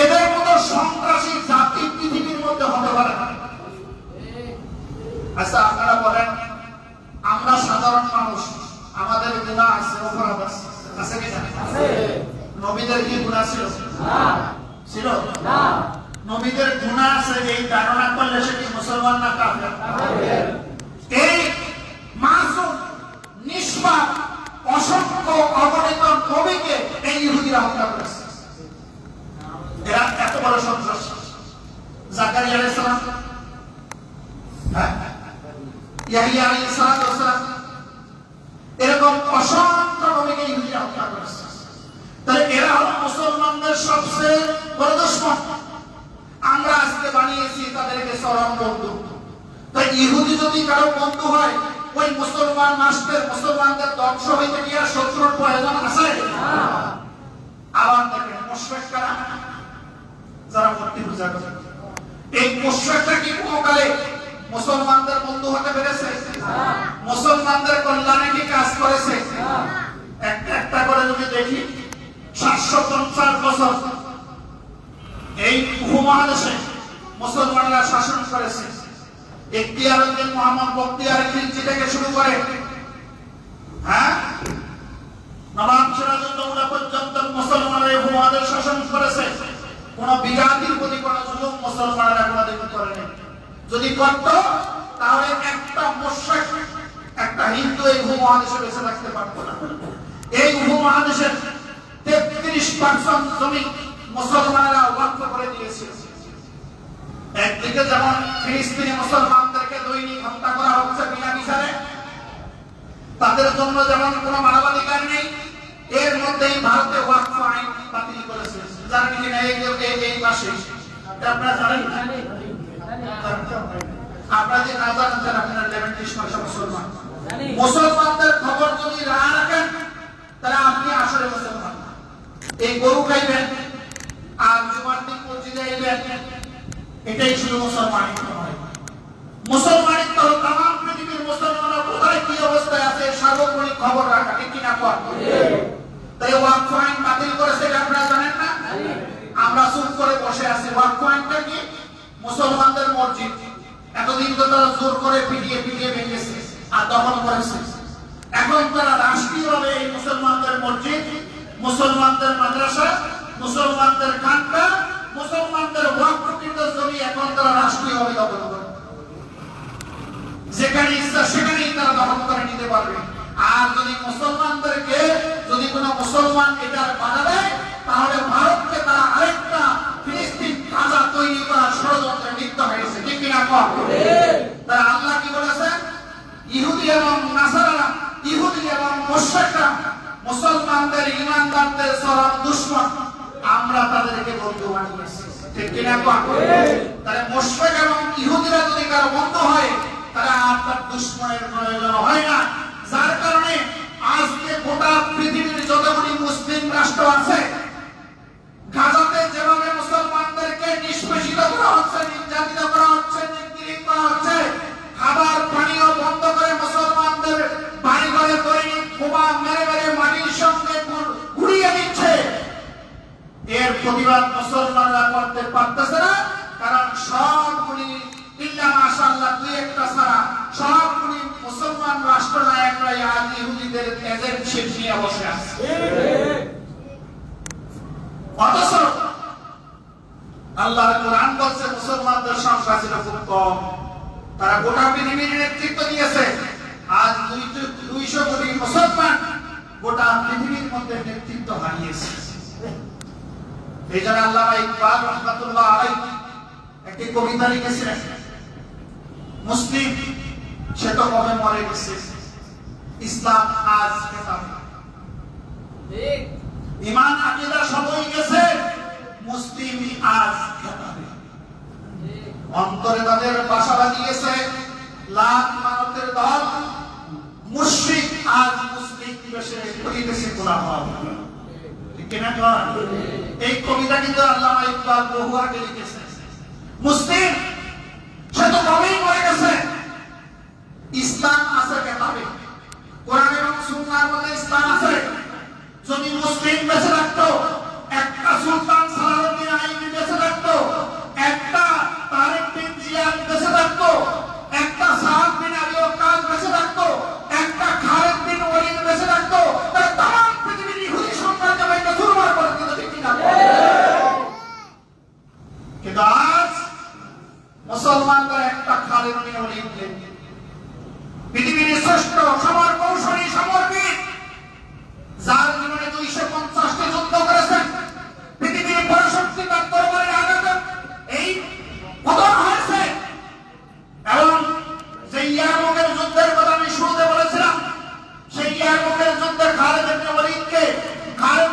এদের মতো সন্ত্রাসী জাতি পৃথিবীর মধ্যে হতে পারে না। আচ্ছা, আপনারা বলেন, আমরা সাধারণ মানুষ, আমাদের গুনাহ আছে, অপরাধ আছে, আছে কি না? নবীদের কি গুনাহ ছিল? ছিল না। নবীদের গুনাহ আছে, এই ধারণা করলে সে কি মুসলমান না কাফের? এই মাসুম, নিষ্পাপ, অসংখ্য অগণিত নবীকে এই ইহুদিরা হত্যা করেছে। এরা এত বড় সন্ত্রাস। জাকারিয়া আলাইহিস সালাম, ইয়াহইয়া আলাইহিস সালাম, এরকম অসংখ্য নবীকে ইহুদিরা হত্যা করেছে। তাহলে এরা হলো মুসলমানদের সবচেয়ে বড় দুশমন। আমরা আজকে বানিয়েছি তাদেরকে চরম বন্ধু। তাই ইহুদি যদি কারো বন্ধু হয়, ওই মুসলমান রাষ্ট্রের, মুসলমানদের ধ্বংস হইতে কি আর শত্রুর প্রয়োজন আছে? আবার দেখেন মুশরিক কারা? যারা মূর্তি পূজা করে। এই মুশরিকরা কি কোনকালে মুসলমানদের বন্ধু হতে পেরেছে? মুসলমানদের কল্যাণে কি কাজ করেছে? একটা একটা করে যদি দেখি, 750 বছর এই উপমহাদেশে মুসলমানরা শাসন করেছে। ইখতিয়ারউদ্দিন মুহাম্মদ বখতিয়ার খিলজি থেকে শুরু করে নবাব সিরাজউদ্দৌলা পর্যন্ত মুসলমানরা এই উপমহাদেশ শাসন করেছে। কোন বিজাতির প্রতি কোন জুলুম মুসলমানরা কোনদিন করেনি। যদি করত, তাহলে একটা মুশরিক, একটা হিন্দু এই উপমহাদেশে বেঁচে থাকতে পারত না। এই উপমহাদেশের 33% জমি মুসলমানরা ওয়াকফ করে দিয়েছিল। একদিকে যেমন ফিলিস্তিনি মুসলমানদেরকে দৈনিক হত্যা করা হচ্ছে বিনা বিচারে, তাদের জন্য যেমন কোনো মানবাধিকার নেই, এর মধ্যেই ভারতে ওয়াকফ আইন বাতিল করেছে। যার কিনা এই মাসে আপনারা জানেন, আপনারা যে না জানেন, আপনারা লেবেন মুসলমান। মুসলমানদের খবর যদি না রাখেন, তাহলে আপনি আসলে মুসলমান। এই গরু খাইবেন আর জুমার দিন মসজিদে আইবেন, এটাই শুধু মুসলমানিত্ব নয়। মুসলমানিত্ব হল তামাম পৃথিবীর মুসলমানরা কোথায় কি অবস্থায় আছে সার্বক্ষণিক খবর রাখা, ঠিক কিনা? তাই ওয়াকফ আইন বাতিল করেছে, এটা আপনারা জানেন না? আমরা চুপ করে বসে আছি। ওয়াকফ আইনটা কি? মুসলমানদের মসজিদ এতদিন তো তারা জোর করে পিটিয়ে পিটিয়ে ভেঙেছে আর দখল করেছে। এখন তারা রাষ্ট্রীয়ভাবে এই মুসলমানদের মসজিদ, মুসলমানদের মাদ্রাসা, মুসলমানদের খানকা, মুসলমানদের ওয়াকফকৃত জমি এখন তারা রাষ্ট্রীয়ভাবে দখল করে। যেখানে ইচ্ছা সেখানেই তারা দখল করে নিতে পারবে। কর। তাহলে আল্লাহ কি বলেছেন? ইহুদি এবং নাসারারা, ইহুদি এবং মুশরিকরা মুসলমানদের ঈমানদারদের চরম দুশমন, আমরা তাদেরকে বন্ধু বানিয়েছি, ঠিক কিনা কর? তাহলে মুশরিক এবং ইহুদিরা যদি কারো বন্ধু হয় তাহলে আপনার দুশমনের প্রয়োজন হয় না। যার কারণে আজকে গোটা পৃথিবীর যতগুলি মুসলিম রাষ্ট্র আছে, গাজাতে যেভাবে মুসলমানদেরকে নিষ্পেষিত করা হচ্ছে, নির্যাতিত করা হচ্ছে, নিগৃহীত করা হচ্ছে, খাবার পানীয় বন্ধ করে মুসলমানদের বাড়িঘরে দৈনিক বোমা মেরে মেরে মাটির সঙ্গে গুড়িয়ে দিচ্ছে, এর প্রতিবাদ মুসলমানরা করতে পারতেছে না। কারণ সবগুলি ইল্লা মাশাআল্লাহ দুই একটা ছাড়া সবগুলি মুসলমান রাষ্ট্রনায়করা আজ ইহুদিদের এজেন্টশিপ নিয়ে বসে আছে। অথচ আল্লাহর কোরআন বলছে মুসলমানদের সংখ্যা ছিল খুব কম, তারা গোটা পৃথিবীর নেতৃত্ব দিয়েছে। আজ 200 কোটি মুসলমান গোটা পৃথিবীর মধ্যে নেতৃত্ব হারিয়েছে। এই জন্য আল্লামা ইকবাল রাহমাতুল্লাহ আলাইহি একটি কবিতা লিখেছিলেন, মুসলিম সে তো কবে মরে গেছে, ইসলাম আজ খেতাবে। ঠিক, ঈমান আকীদা সবই গেছে, মুসলিম আজ খেতাবে। অন্তরে তাদের বাসা বাঁধিয়েছে লাখ মানবের দল, মুশরিক আজ মুসলিম বেশে করিতেছে গোলাম। ঠিক কিনা কর? এই কবিতা কিন্তু আল্লামা ইকবাল বহু আগে লিখেছেন। মুসলিম সে তো কবেই মরে গেছে, ইসলাম আছে কেতাবে, কোরআন এবং সুন্নাহর মধ্যে ইসলাম আছে। যদি মুসলিম বেঁচে থাকতো, একটা সুলতান সালাউদ্দিন আইয়ুবী বেঁচে থাকতো, একটা তারেক বিন জিয়াদ বেঁচে থাকতো, একটা সাদ বিন আবি ওয়াক্কাস বেঁচে থাকতো, একটা খালিদ বিন ওয়ালিদ বেঁচে থাকতো, তাহলে तमाम পৃথিবীর ইহুদি সাম্রাজ্যবাদীকে চুরমার করে দিত, ঠিক কিনা? কিন্তু আজ মুসলমানদের একটা খালিদ বিন ওয়ালিদ নেই। পৃথিবীর শ্রেষ্ঠ সমর কৌশলী সমরবিদ, যার জীবনে 250টি যুদ্ধ করেছেন, পৃথিবীর পরাশক্তি তার দরবারে আঘাতে এই পতন হয়েছে। এবং যে ইয়ারমুকের যুদ্ধের কথা আমি শুরুতে বলেছিলাম, সেই ইয়ারমুকের যুদ্ধে খালিদ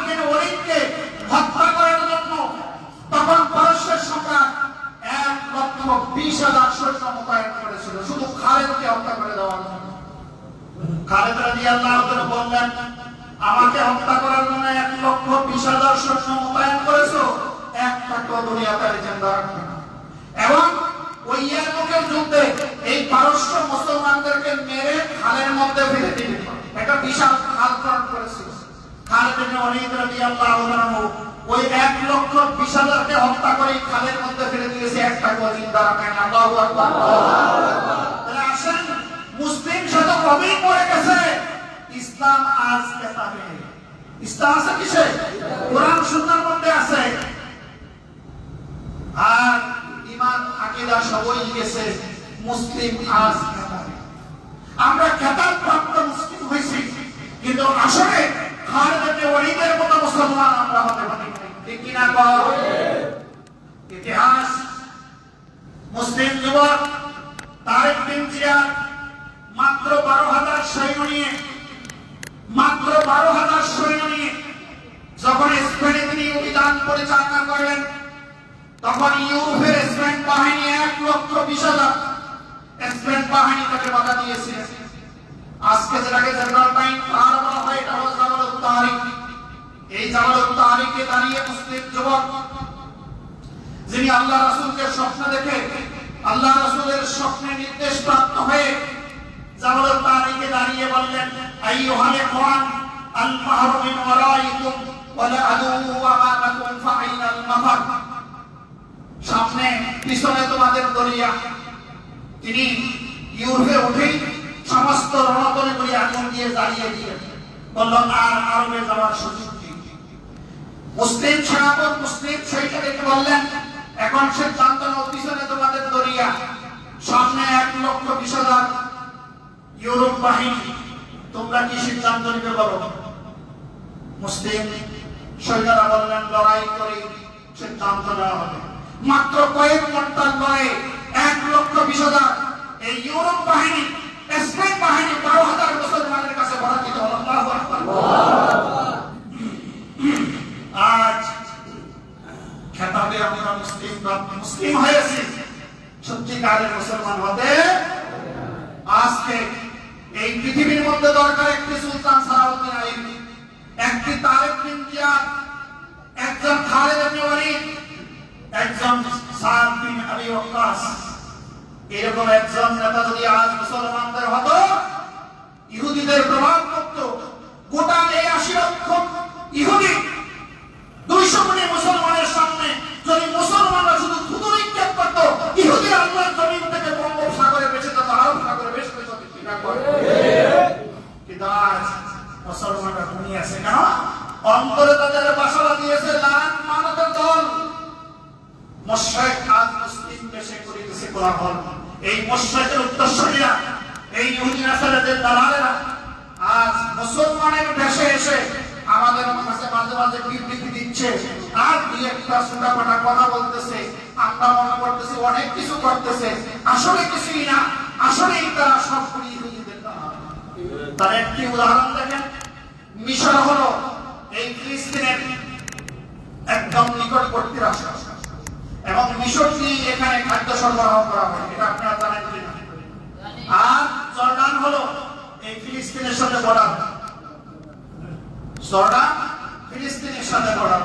বিন ওয়ালিদকে হত্যা করার জন্য তখন পারস্যের সম্রাট 1,20,000 সৈন্য মোতায়েন করেছিল শুধু খালিদকে হত্যা করে দেওয়ার জন্য। খালিদ রাদিয়াল্লাহু তাআলা বললেন, আমাকে হত্যা করার জন্য 1,20,000 সৈন্য মোতায়েন করেছো, একটা দুনিয়াতে জিন্দা রাখবে না। এবং ওই ইয়ারমুকের যুদ্ধে এই পারস্য মুসলমানদেরকে মেরে খালের মধ্যে ফেলে দিবে, একটা বিশাল খাল খনন করেছিল। খালিদ বিন ওয়ালিদ রাদিয়াল্লাহু তাআলা ওই 1,20,000 কে হত্যা করে খালের মধ্যে ফেলে দিয়েছে, একটা জিন্দা রাখেন। আল্লাহু আকবার। তাহলে আসেন, মুসলিম শত কবেই মরে গেছে, ইসলাম আজ কেতাবে। ইসলাম আছে কিসে? কোরআন সুন্নাহর মধ্যে আছে। আর ঈমান আকীদা সবই গেছে, মুসলিম আজ কেতাবে। আমরা খেতাব প্রাপ্ত মুসলিম হয়েছি, কিন্তু আসলে খালিদ বিন ওয়ালিদের মতো মুসলমান আমরা হতে পারি না, ঠিক কিনা কর? ইতিহাস মুসলিম যুবক তারেক বিন জিয়াদ মাত্র 12,000 সৈন্য নিয়ে যখন স্পেনে তিনি অভিযান পরিচালনা করলেন, তখন ইউরোপের স্পেন বাহিনী 1,20,000 স্পেন বাহিনী তাকে বাধা দিয়েছিল। আজকে যেটাকে জেনারেল টাইম পাহাড় বলা হয়, এটা হলো জামালুত তারিক। এই জামালুত তারিকে দাঁড়িয়ে মুসলিম যুবক, যিনি আল্লাহ রাসূলকে স্বপ্ন দেখে আল্লাহ রাসূলের স্বপ্নে নির্দেশ প্রাপ্ত হয়ে জামালুত তারিকে দাঁড়িয়ে বললেন, আইয়ুহাল ইখওয়ান আল বাহরু মিন ওয়ারাইকুম ওয়া লা আদু আমামাকুম ফাইনাল মাফার। সামনে পিছনে তোমাদের দরিয়া। তিনি ইউরোপে উঠেই সমস্ত রণতরীগুলি আগুন দিয়ে জ্বালিয়ে দিয়ে বলল, আর আরবে যাওয়ার সুযোগ নেই। মুসলিম সেনাপতি মুসলিম সৈনিকদেরকে বললেন, এখন সিদ্ধান্ত নাও, পিছনে তোমাদের দরিয়া, সামনে 1,20,000 ইউরোপ বাহিনী, তোমরা কি সিদ্ধান্ত নিতে পারো? মুসলিম সৈন্যরা বললেন, লড়াই করে সিদ্ধান্ত নেওয়া হবে। মাত্র কয়েক ঘন্টার লড়াইয়ে 1,20,000 20,000 এই ইউরোপ বাহিনী, স্পেন বাহিনী 12,000 মুসলমানের কাছে পরাজিত হলো। আল্লাহু আকবার। আজ খেতাবে আমরা মুসলিম হয়েছি, সত্যিকারের মুসলমান হতে আজকে এই পৃথিবীর মধ্যে দরকার একটি সুলতান সালাউদ্দিন আইয়ুবী, একটি তারেক বিন জিয়াদ, একজন খালিদ ইবনে ওয়ালিদ, একজন সাদ বিন আবি ওয়াক্কাস। এরকম একজন নেতা যদি আজ মুসলমানদের হতো, ইহুদিদের প্রভাব মুক্ত গোটা 80 লক্ষ ইহুদি 200 কোটি মুসলমানের সামনে যদি মুসলমানরা শুধু থুতু নিক্ষেপ করতো, ইহুদি আল্লাহর জমিন থেকে বঙ্গোপসাগরে বেঁচে যেত, আরব সাগরে বেঁচে যেত। কিন্তু আজ মুসলমানরা ঘুমিয়ে আছে কেন? অন্তরে তাদের বাসা দিয়েছে লান মানতের দল। মুশরিক আজ মুসলিম দেশে করিতেছে কোলাহল। এই মুশরিকের উত্তরসূরিরা, এই ইহুদি নাসারাদের দালালেরা আজ মুসলমানের দেশে এসে আমাদের কাছে মাঝে মাঝে বিবৃতি দিচ্ছে, আর দুই একটা ছোটখাটো কথা বলতেছে। আমরা মনে করতেছি অনেক কিছু করতেছে, আসলে কিছুই না। আসলেই তারা সবগুলি ইহুদিদের দালাল। তার একটি উদাহরণ দেখেন, মিশর হলো এই ফিলিস্তিনের একদম নিকটবর্তী রাষ্ট্র এবং মিশর দিয়ে এখানে খাদ্য সরবরাহ করা হয়, এটা আপনারা জানেন কিনা? আর জর্ডান হলো এই ফিলিস্তিনের সাথে বর্ডার। জর্ডান ফিলিস্তিনের সাথে বর্ডার।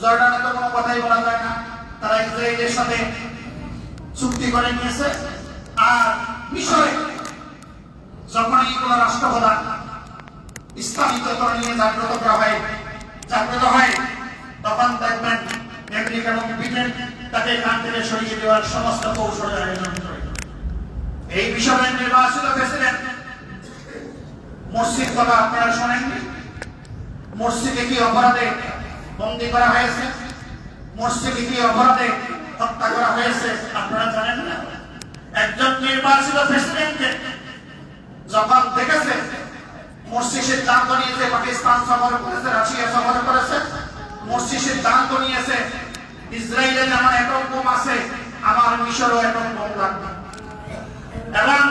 জর্ডানে তো কোনো কথাই বলা যায় না, তারা ইসরায়েলের সাথে চুক্তি করে নিয়েছে। আর মিশরে যখন এইগুলো রাষ্ট্রপ্রধান ইসলামী চেতনা নিয়ে জাগ্রত হয়, তখন দেখবেন আমেরিকা এবং ব্রিটেন তাকে এখান থেকে সরিয়ে দেওয়ার সমস্ত কৌশলের আয়োজন করে। এই বিষয়ে নির্বাচিত প্রেসিডেন্ট মসজিদ কথা আপনারা শোনেননি? মসজিদে কি অপরাধে বন্দী করা হয়েছে? মসজিদে কি অপরাধে হত্যা করা হয়েছে আপনারা জানেন না? একজন নির্বাচিত প্রেসিডেন্টকে যখন দেখেছে মসজিদ সিদ্ধান্ত নিয়েছে, পাকিস্তান সফর করেছে, রাশিয়া সফর করেছে, মসজিদ সিদ্ধান্ত নিয়েছে ইসরায়েলে যেমন এটম বোম আছে, আমার মিশরও এটম বোম লাগবে, এবং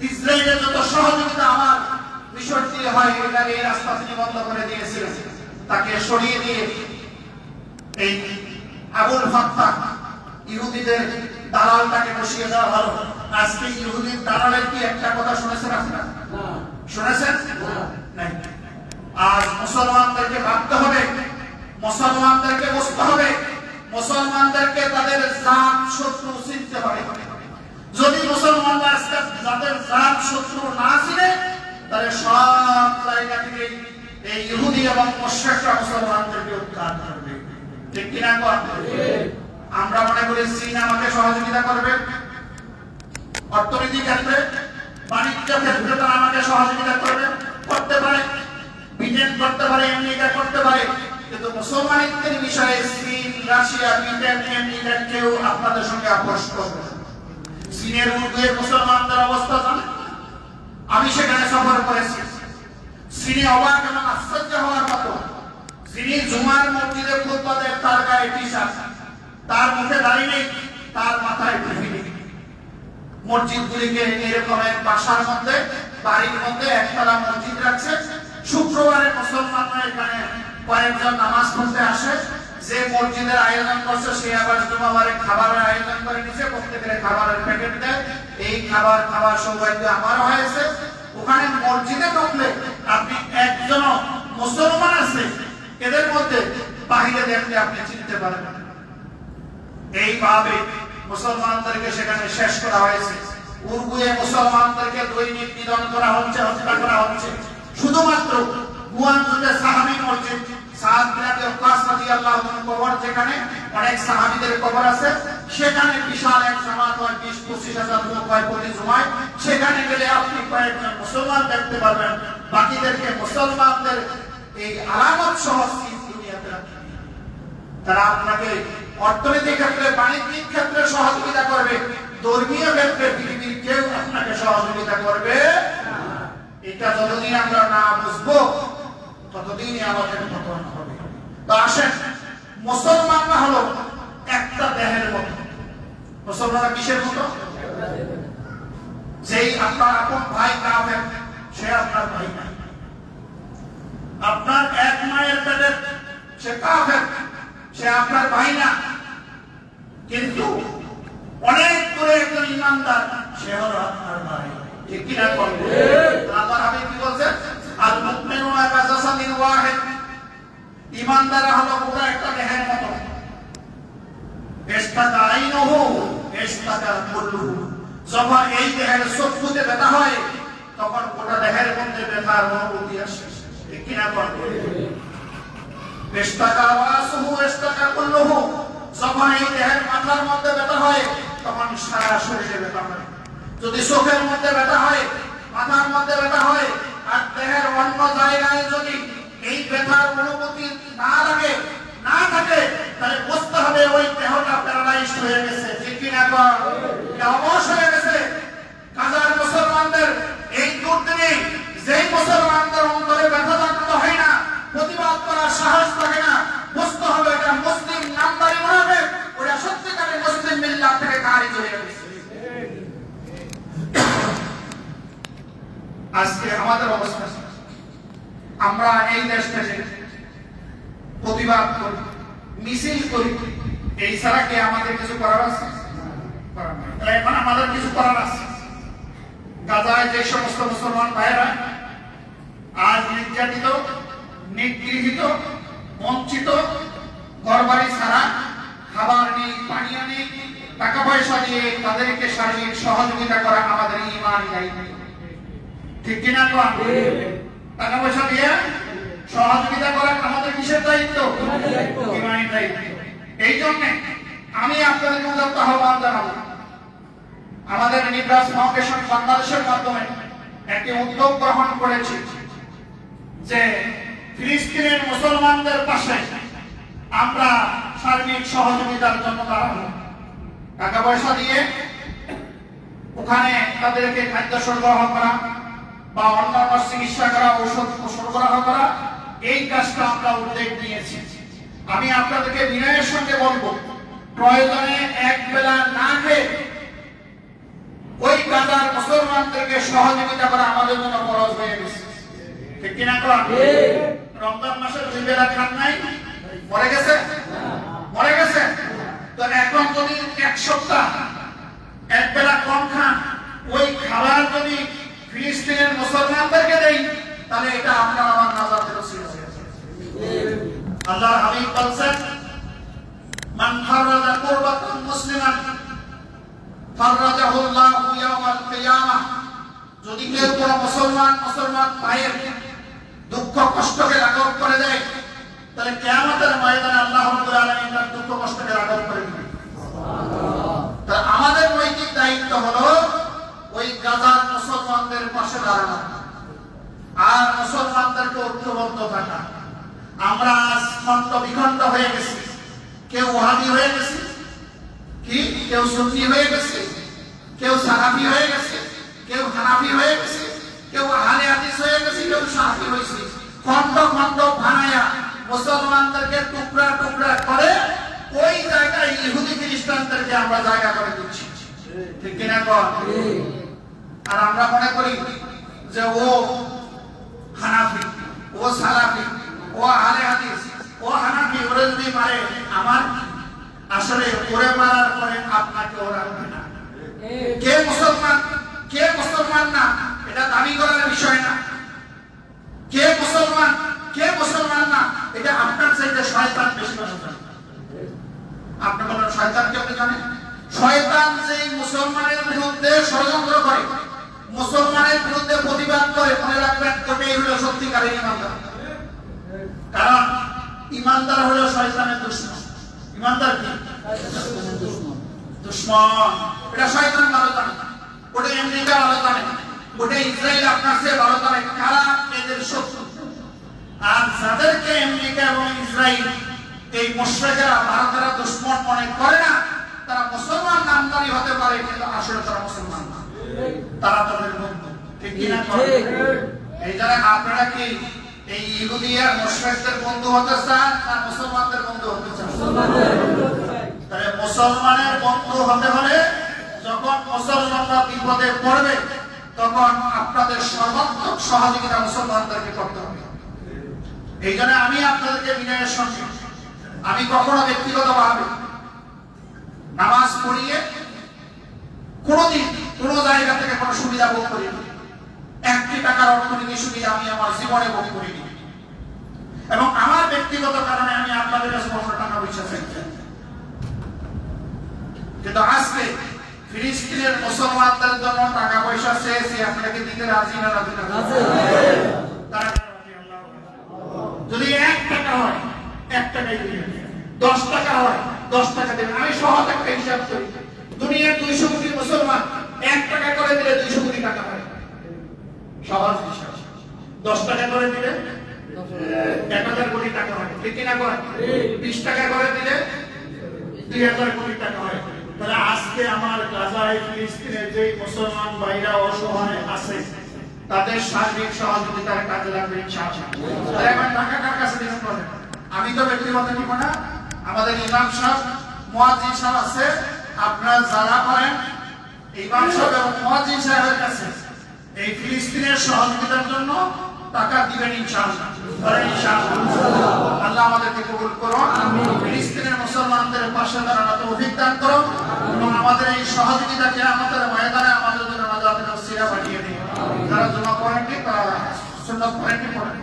ইসরায়েলের যত সহযোগিতা আমার মিশর দিয়ে হয়, এটাকে এই রাস্তা তিনি বন্ধ করে দিয়েছিলেন। তাকে সরিয়ে দিয়ে এই আবুল ফাত্তাহ ইহুদিদের দালালটাকে বসিয়ে দেওয়া হলো। আজকে ইহুদির দালালের কি একটা কথা শুনেছেন আপনারা? শুনেছেন? নাই। আজ মুসলমানদেরকে ভাবতে হবে, মুসলমানদেরকে বুঝতে হবে, মুসলমানদেরকে তাদের জাত শত্রু চিনতে হবে। যদি মুসলমানরা যাদের জাত শত্রু না চিনে, তাহলে সব জায়গা থেকে এই ইহুদি এবং মুশরিকরা মুসলমানদেরকে উদ্ধার করবে। ঠিক কিনা? আমরা মনে করি চীন আমাকে সহযোগিতা করবে, অর্থনীতি ক্ষেত্রে, বাণিজ্য ক্ষেত্রে তারা আমাকে সহযোগিতা করবে, করতে পারে, ব্রিটেন করতে পারে, আমেরিকা করতে পারে, কিন্তু মুসলমানদের বিষয়ে চীন, রাশিয়া, ব্রিটেন, আমেরিকা কেউ আপনাদের সঙ্গে আপোষ করবে না। চীনের মধ্যে মুসলমানদের অবস্থা জানেন? আমি সেখানে সফর করেছি। চীনে অবাক এবং আশ্চর্য হওয়ার মতো, যিনি জুমার মসজিদে খুতবা দেন তার গায়ে টি-শার্ট, তার মুখে দাড়ি নেই, তার মাথায় টুপি নেই। মসজিদগুলিকে এরকম এক বাসার মধ্যে, বাড়ির মধ্যে একতলা মসজিদ রাখছে। শুক্রবারে মুসলমানরা এখানে কয়েকজন নামাজ পড়তে আসে। যে মসজিদের আয়োজন করছে সে আবার জুমাবারে খাবারের আয়োজন করে নিচ্ছে, প্রত্যেকের খাবারের প্যাকেট দেয়। এই খাবার খাওয়ার সৌভাগ্য আমার হয়েছে। ওখানে মসজিদে ঢুকলে আপনি একজন মুসলমান আছে এদের মধ্যে, বাহিরে দেখলে আপনি চিনতে পারবেন। এইভাবে মুসলমানদেরকে সেখানে শেষ করা হয়েছে। উরুগুয়ে মুসলমানদেরকে দৈনিক নিধন করা হচ্ছে, হত্যা করা হচ্ছে। শুধুমাত্র গুয়াংজুতে সাহাবী মসজিদ, সাদ বিন আবি ওয়াক্কাস রাদিয়াল্লাহু আনহু কবর, যেখানে অনেক সাহাবীদের কবর আছে, সেখানে বিশাল এক জামাত হয়, 20-25 হাজার লোক হয় প্রতি জুমায়। সেখানে গেলে আপনি কয়েকজন মুসলমান দেখতে পারবেন, বাকিদেরকে মুসলমানদের এই আলামত সহ দুনিয়াতে রাখবে। তারা আপনাকে অর্থনৈতিক ক্ষেত্রে, বাণিজ্যিক ক্ষেত্রে সহযোগিতা করবে, ধর্মীয় ক্ষেত্রে পৃথিবীর কেউ আপনাকে সহযোগিতা করবে না। এটা যতদিন আমরা না বুঝবো ততদিনই আমাদের পতন হবে। তো আসেন, মুসলমানরা হলো একটা দেহের মতো। মুসলমানরা কিসের মতো? যেই আপনার আপন ভাই কাফের, সে আপনার ভাই না। আপনার এক মায়ের পেটের সে কাফের, সে আপনার ভাই না। কিন্তু অনেক দূরে একজন ইমানদার, সে হলো আপনার ভাই। ঠিক কিনা বলেন? আল্লাহ হাবিব কি বলছেন? আল মুমিনুনা কাজাসাদিন ওয়াহিদ, ইমানদার হলো পুরো একটা দেহের মতো। ইস্তাকা আইনুহু ইস্তাকা কুল্লুহু, যখন এই দেহের চক্ষুতে ব্যথা হয় তখন গোটা দেহের মধ্যে ব্যথার অনুভূতি আসে। ঠিক কিনা বলেন? ইস্তাকা ওয়াসুহু ইস্তাকা কুল্লুহু, যখন এই দেহের মাথার মধ্যে ব্যথা হয় তখন সারা শরীরে ব্যথা হয়। যদি চোখের মধ্যে ব্যথা হয়, মাথার মধ্যে ব্যথা হয়, আর দেহের অন্য জায়গায় যদি এই ব্যথার অনুভূতি না লাগে, না থাকে, তাহলে বুঝতে হবে ওই দেহটা প্যারালাইজড হয়ে গেছে। ঠিক কিনা বলেন? এটা অবশ হয়ে গেছে। কাজার মুসলমানদের এই দুর্দিনে যেই মুসলমানদের অন্তরে ব্যথা জাগ্রত হয় না, প্রতিবাদ করার সাহস থাকে না, বুঝতে হবে এটা মুসলিম নামদারি মুনাফিক, ওটা সত্যিকারের মুসলিম মিল্লাত থেকে খারিজ হয়ে গেছে। আজকে আমাদের অবস্থা, আমরা এই দেশ থেকে প্রতিবাদ করি, মিছিল করি, এই ছাড়া কি আমাদের কিছু করার আছে? এখন আমাদের কিছু করার আছে। গাজায় যে সমস্ত মুসলমান ভাইয়েরা আজ নির্যাতিত, নিগৃহীত, বঞ্চিত, ঘরবাড়ি ছাড়া, খাবার নেই, পানীয় নেই, টাকা পয়সা দিয়ে তাদেরকে শারীরিক সহযোগিতা করা আমাদের ঈমানি দায়িত্ব। ঠিক কিনা? টাকা পয়সা দিয়ে সহযোগিতা করা আমাদের কিসের দায়িত্ব? ঈমানি দায়িত্ব। এই জন্য আমি আপনাদের মধ্যে আহ্বান জানাবো, আমাদের নিব্রাস ফাউন্ডেশন বাংলাদেশের মাধ্যমে একটি উদ্যোগ গ্রহণ করেছে যে ফিলিস্তিনের মুসলমানদের পাশে আমরা সার্বিক সহযোগিতার জন্য দাঁড়াবো। টাকা পয়সা দিয়ে ওখানে তাদেরকে খাদ্য সরবরাহ করা বা অন্যান্য চিকিৎসা করা, ঔষধ সরবরাহ করা, এই কাজটা আমরা উদ্যোগ নিয়েছি। আমি আপনাদেরকে বিনয়ের সঙ্গে বলবো, প্রয়োজনে এক বেলা না খেয়ে ওই গাজার মুসলমানদেরকে সহযোগিতা করা আমাদের জন্য ফরজ হয়ে গেছে। ঠিক কিনা? রমজান মাসের 2 বেলা খান নাই, মরে গেছে? মরে গেছে। তো এখন যদি 1 সপ্তাহ এক বেলা কম খান, ওই খাবার যদি ফিলিস্তিনের মুসলমানদেরকে দেই, তাহলে এটা আপনার আমার নাজাতের ওসিলা হয়ে যাবে। আল্লাহর হাবিব বলেছেন, মান ফারাজা কুরবাতান মুসলিমান ফারাজাহুল্লাহু ইয়াওমাল কিয়ামাহ, যদি কেউ কোনো মুসলমান ভাইয়ের দুঃখ কষ্টকে লাঘব করে দেয়, তাহলে কিয়ামতের ময়দানে আল্লাহ রাব্বুল আলামিন তার দুঃখ কষ্টকে লাঘব করে দিবেন। সুবহানাল্লাহ। তা আমাদের নৈতিক দায়িত্ব হলো ওই গাজার মুসলমানদের পাশে দাঁড়ানো আর মুসলমানদেরকে ঐক্যবদ্ধ থাকা। আমরা খন্ড বিখণ্ড হয়ে গেছি, কেউ ওয়াহাবি হয়ে গেছে, কি কেউ সুন্নি হয়ে গেছে, কেউ সালাফি হয়ে গেছে, কেউ হানাফি হয়ে গেছে, কেউ আহলে হাদিস হয়ে গেছে, কেউ শাফি হয়েছে। খন্ড খন্ড বানায়া মুসলমানদেরকে টুকরা টুকরা করে ওই জায়গায় ইহুদি খ্রিস্টানদেরকে আমরা জায়গা করে দিচ্ছি। ঠিক কিনা? আর আমরা মনে করি যে ও হানাফি, ও সালাফি, ও আহলে হাদিস, ও হানাফি, ওরে যদি মারে আমার, আসলে ওরে মারার পরে আপনাকে ওরা রাখবে না। কে মুসলমান কে মুসলমান না এটা দাবি করার বিষয় না। কে মুসলমান না এটা আপনার চাইতে শয়তান বেশি ভালো জানে। আপনি বলেন শয়তান কে? আপনি জানেন শয়তান যে মুসলমানের বিরুদ্ধে ষড়যন্ত্র করে, মুসলমানের বিরুদ্ধে প্রতিবাদ করে, মনে রাখবেন ওটাই হলো সত্যিকারের ইমানদার। কারণ ইমানদার হলো শয়তানের দুশমন। ইমানদার কি? দুশমন। এটা শয়তান ভালো জানে, ওটা আমেরিকা ভালো জানে, ওটা ইসরায়েল আপনার চেয়ে ভালো জানে কারা এদের শত্রু। আর যাদেরকে আমেরিকা এবং ইসরায়েল এই মুশরিকরা ভারতের দুশমন মনে করে না, তারা মুসলমান নামদারি হতে পারে, কিন্তু আসলে তারা মুসলমান না, তারা তাদের বন্ধু। ঠিক কিনা? এই যারা আপনারা কি এই ইহুদি আর মুশরিকদের বন্ধু হতে চান না মুসলমানদের বন্ধু হতে চান? তাহলে মুসলমানের বন্ধু হতে হলে যখন মুসলমানরা বিপদে পড়বে তখন আপনাদের সর্বাত্মক সহযোগিতা মুসলমানদেরকে করতে হবে। এই জন্য আমি আপনাদেরকে বিনয়ের সঙ্গে, আমি কখনো ব্যক্তিগতভাবে নামাজ পড়িয়ে কোনোদিন কোন জায়গা থেকে কোনো সুবিধা ভোগ করিনি। 1 টাকার অর্থনীতি সুবিধা আমি আমার জীবনে ভোগ করিনি, এবং আমার ব্যক্তিগত কারণে আমি আপনাদের কাছে কোনো টাকা পয়সা চাইছি। কিন্তু আজকে ফিলিস্তিনের মুসলমানদের জন্য টাকা পয়সা চেয়েছি, আপনাকে দিতে রাজি না রাজি না? যদি 1 টাকা হয় 1 টাকাই দিবেন, 10 টাকা হয় 10 টাকা দেবেন। আমি সহজ একটা হিসাব করি, দুনিয়ার 200 কোটি মুসলমান 1 টাকা করে দিলে 200 কোটি টাকা হয়। সহজ হিসাব, 10 টাকা করে দিলে 1000 কোটি টাকা হয়, ঠিক না? করে 20 টাকা করে দিলে 2000 কোটি টাকা হয়। তাহলে আজকে আমার গাজায় ফিলিস্তিনের যে মুসলমান ভাইরা অসহায় আছে, তাদের সার্বিক সহযোগিতার কাজে লাগবে ইনশাআল্লাহ। তাহলে এখন টাকা কার কাছে দিবেন বলেন? আমি তো ব্যক্তিগত নিব না, আমাদের ইমাম সাহেব মুয়াজ্জিন সাহেব আছে, আপনারা যারা পারেন ইমাম সাহেব এবং মুয়াজ্জিন সাহেবের কাছে এই ফিলিস্তিনের সহযোগিতার জন্য টাকা দিবেন ইনশাআল্লাহ। আল্লাহ আমাদেরকে কবুল করুন, ফিলিস্তিনের মুসলমানদের পাশে দাঁড়ানোর তৌফিক দান করুন, এবং আমাদের এই সহযোগিতাকে আমাদের ময়দানে আমাদের জন্য নাজাতের ওসিলা বানিয়ে দিন। যারা জমা করেননি তারা সুন্নাত পড়েননি পড়েন।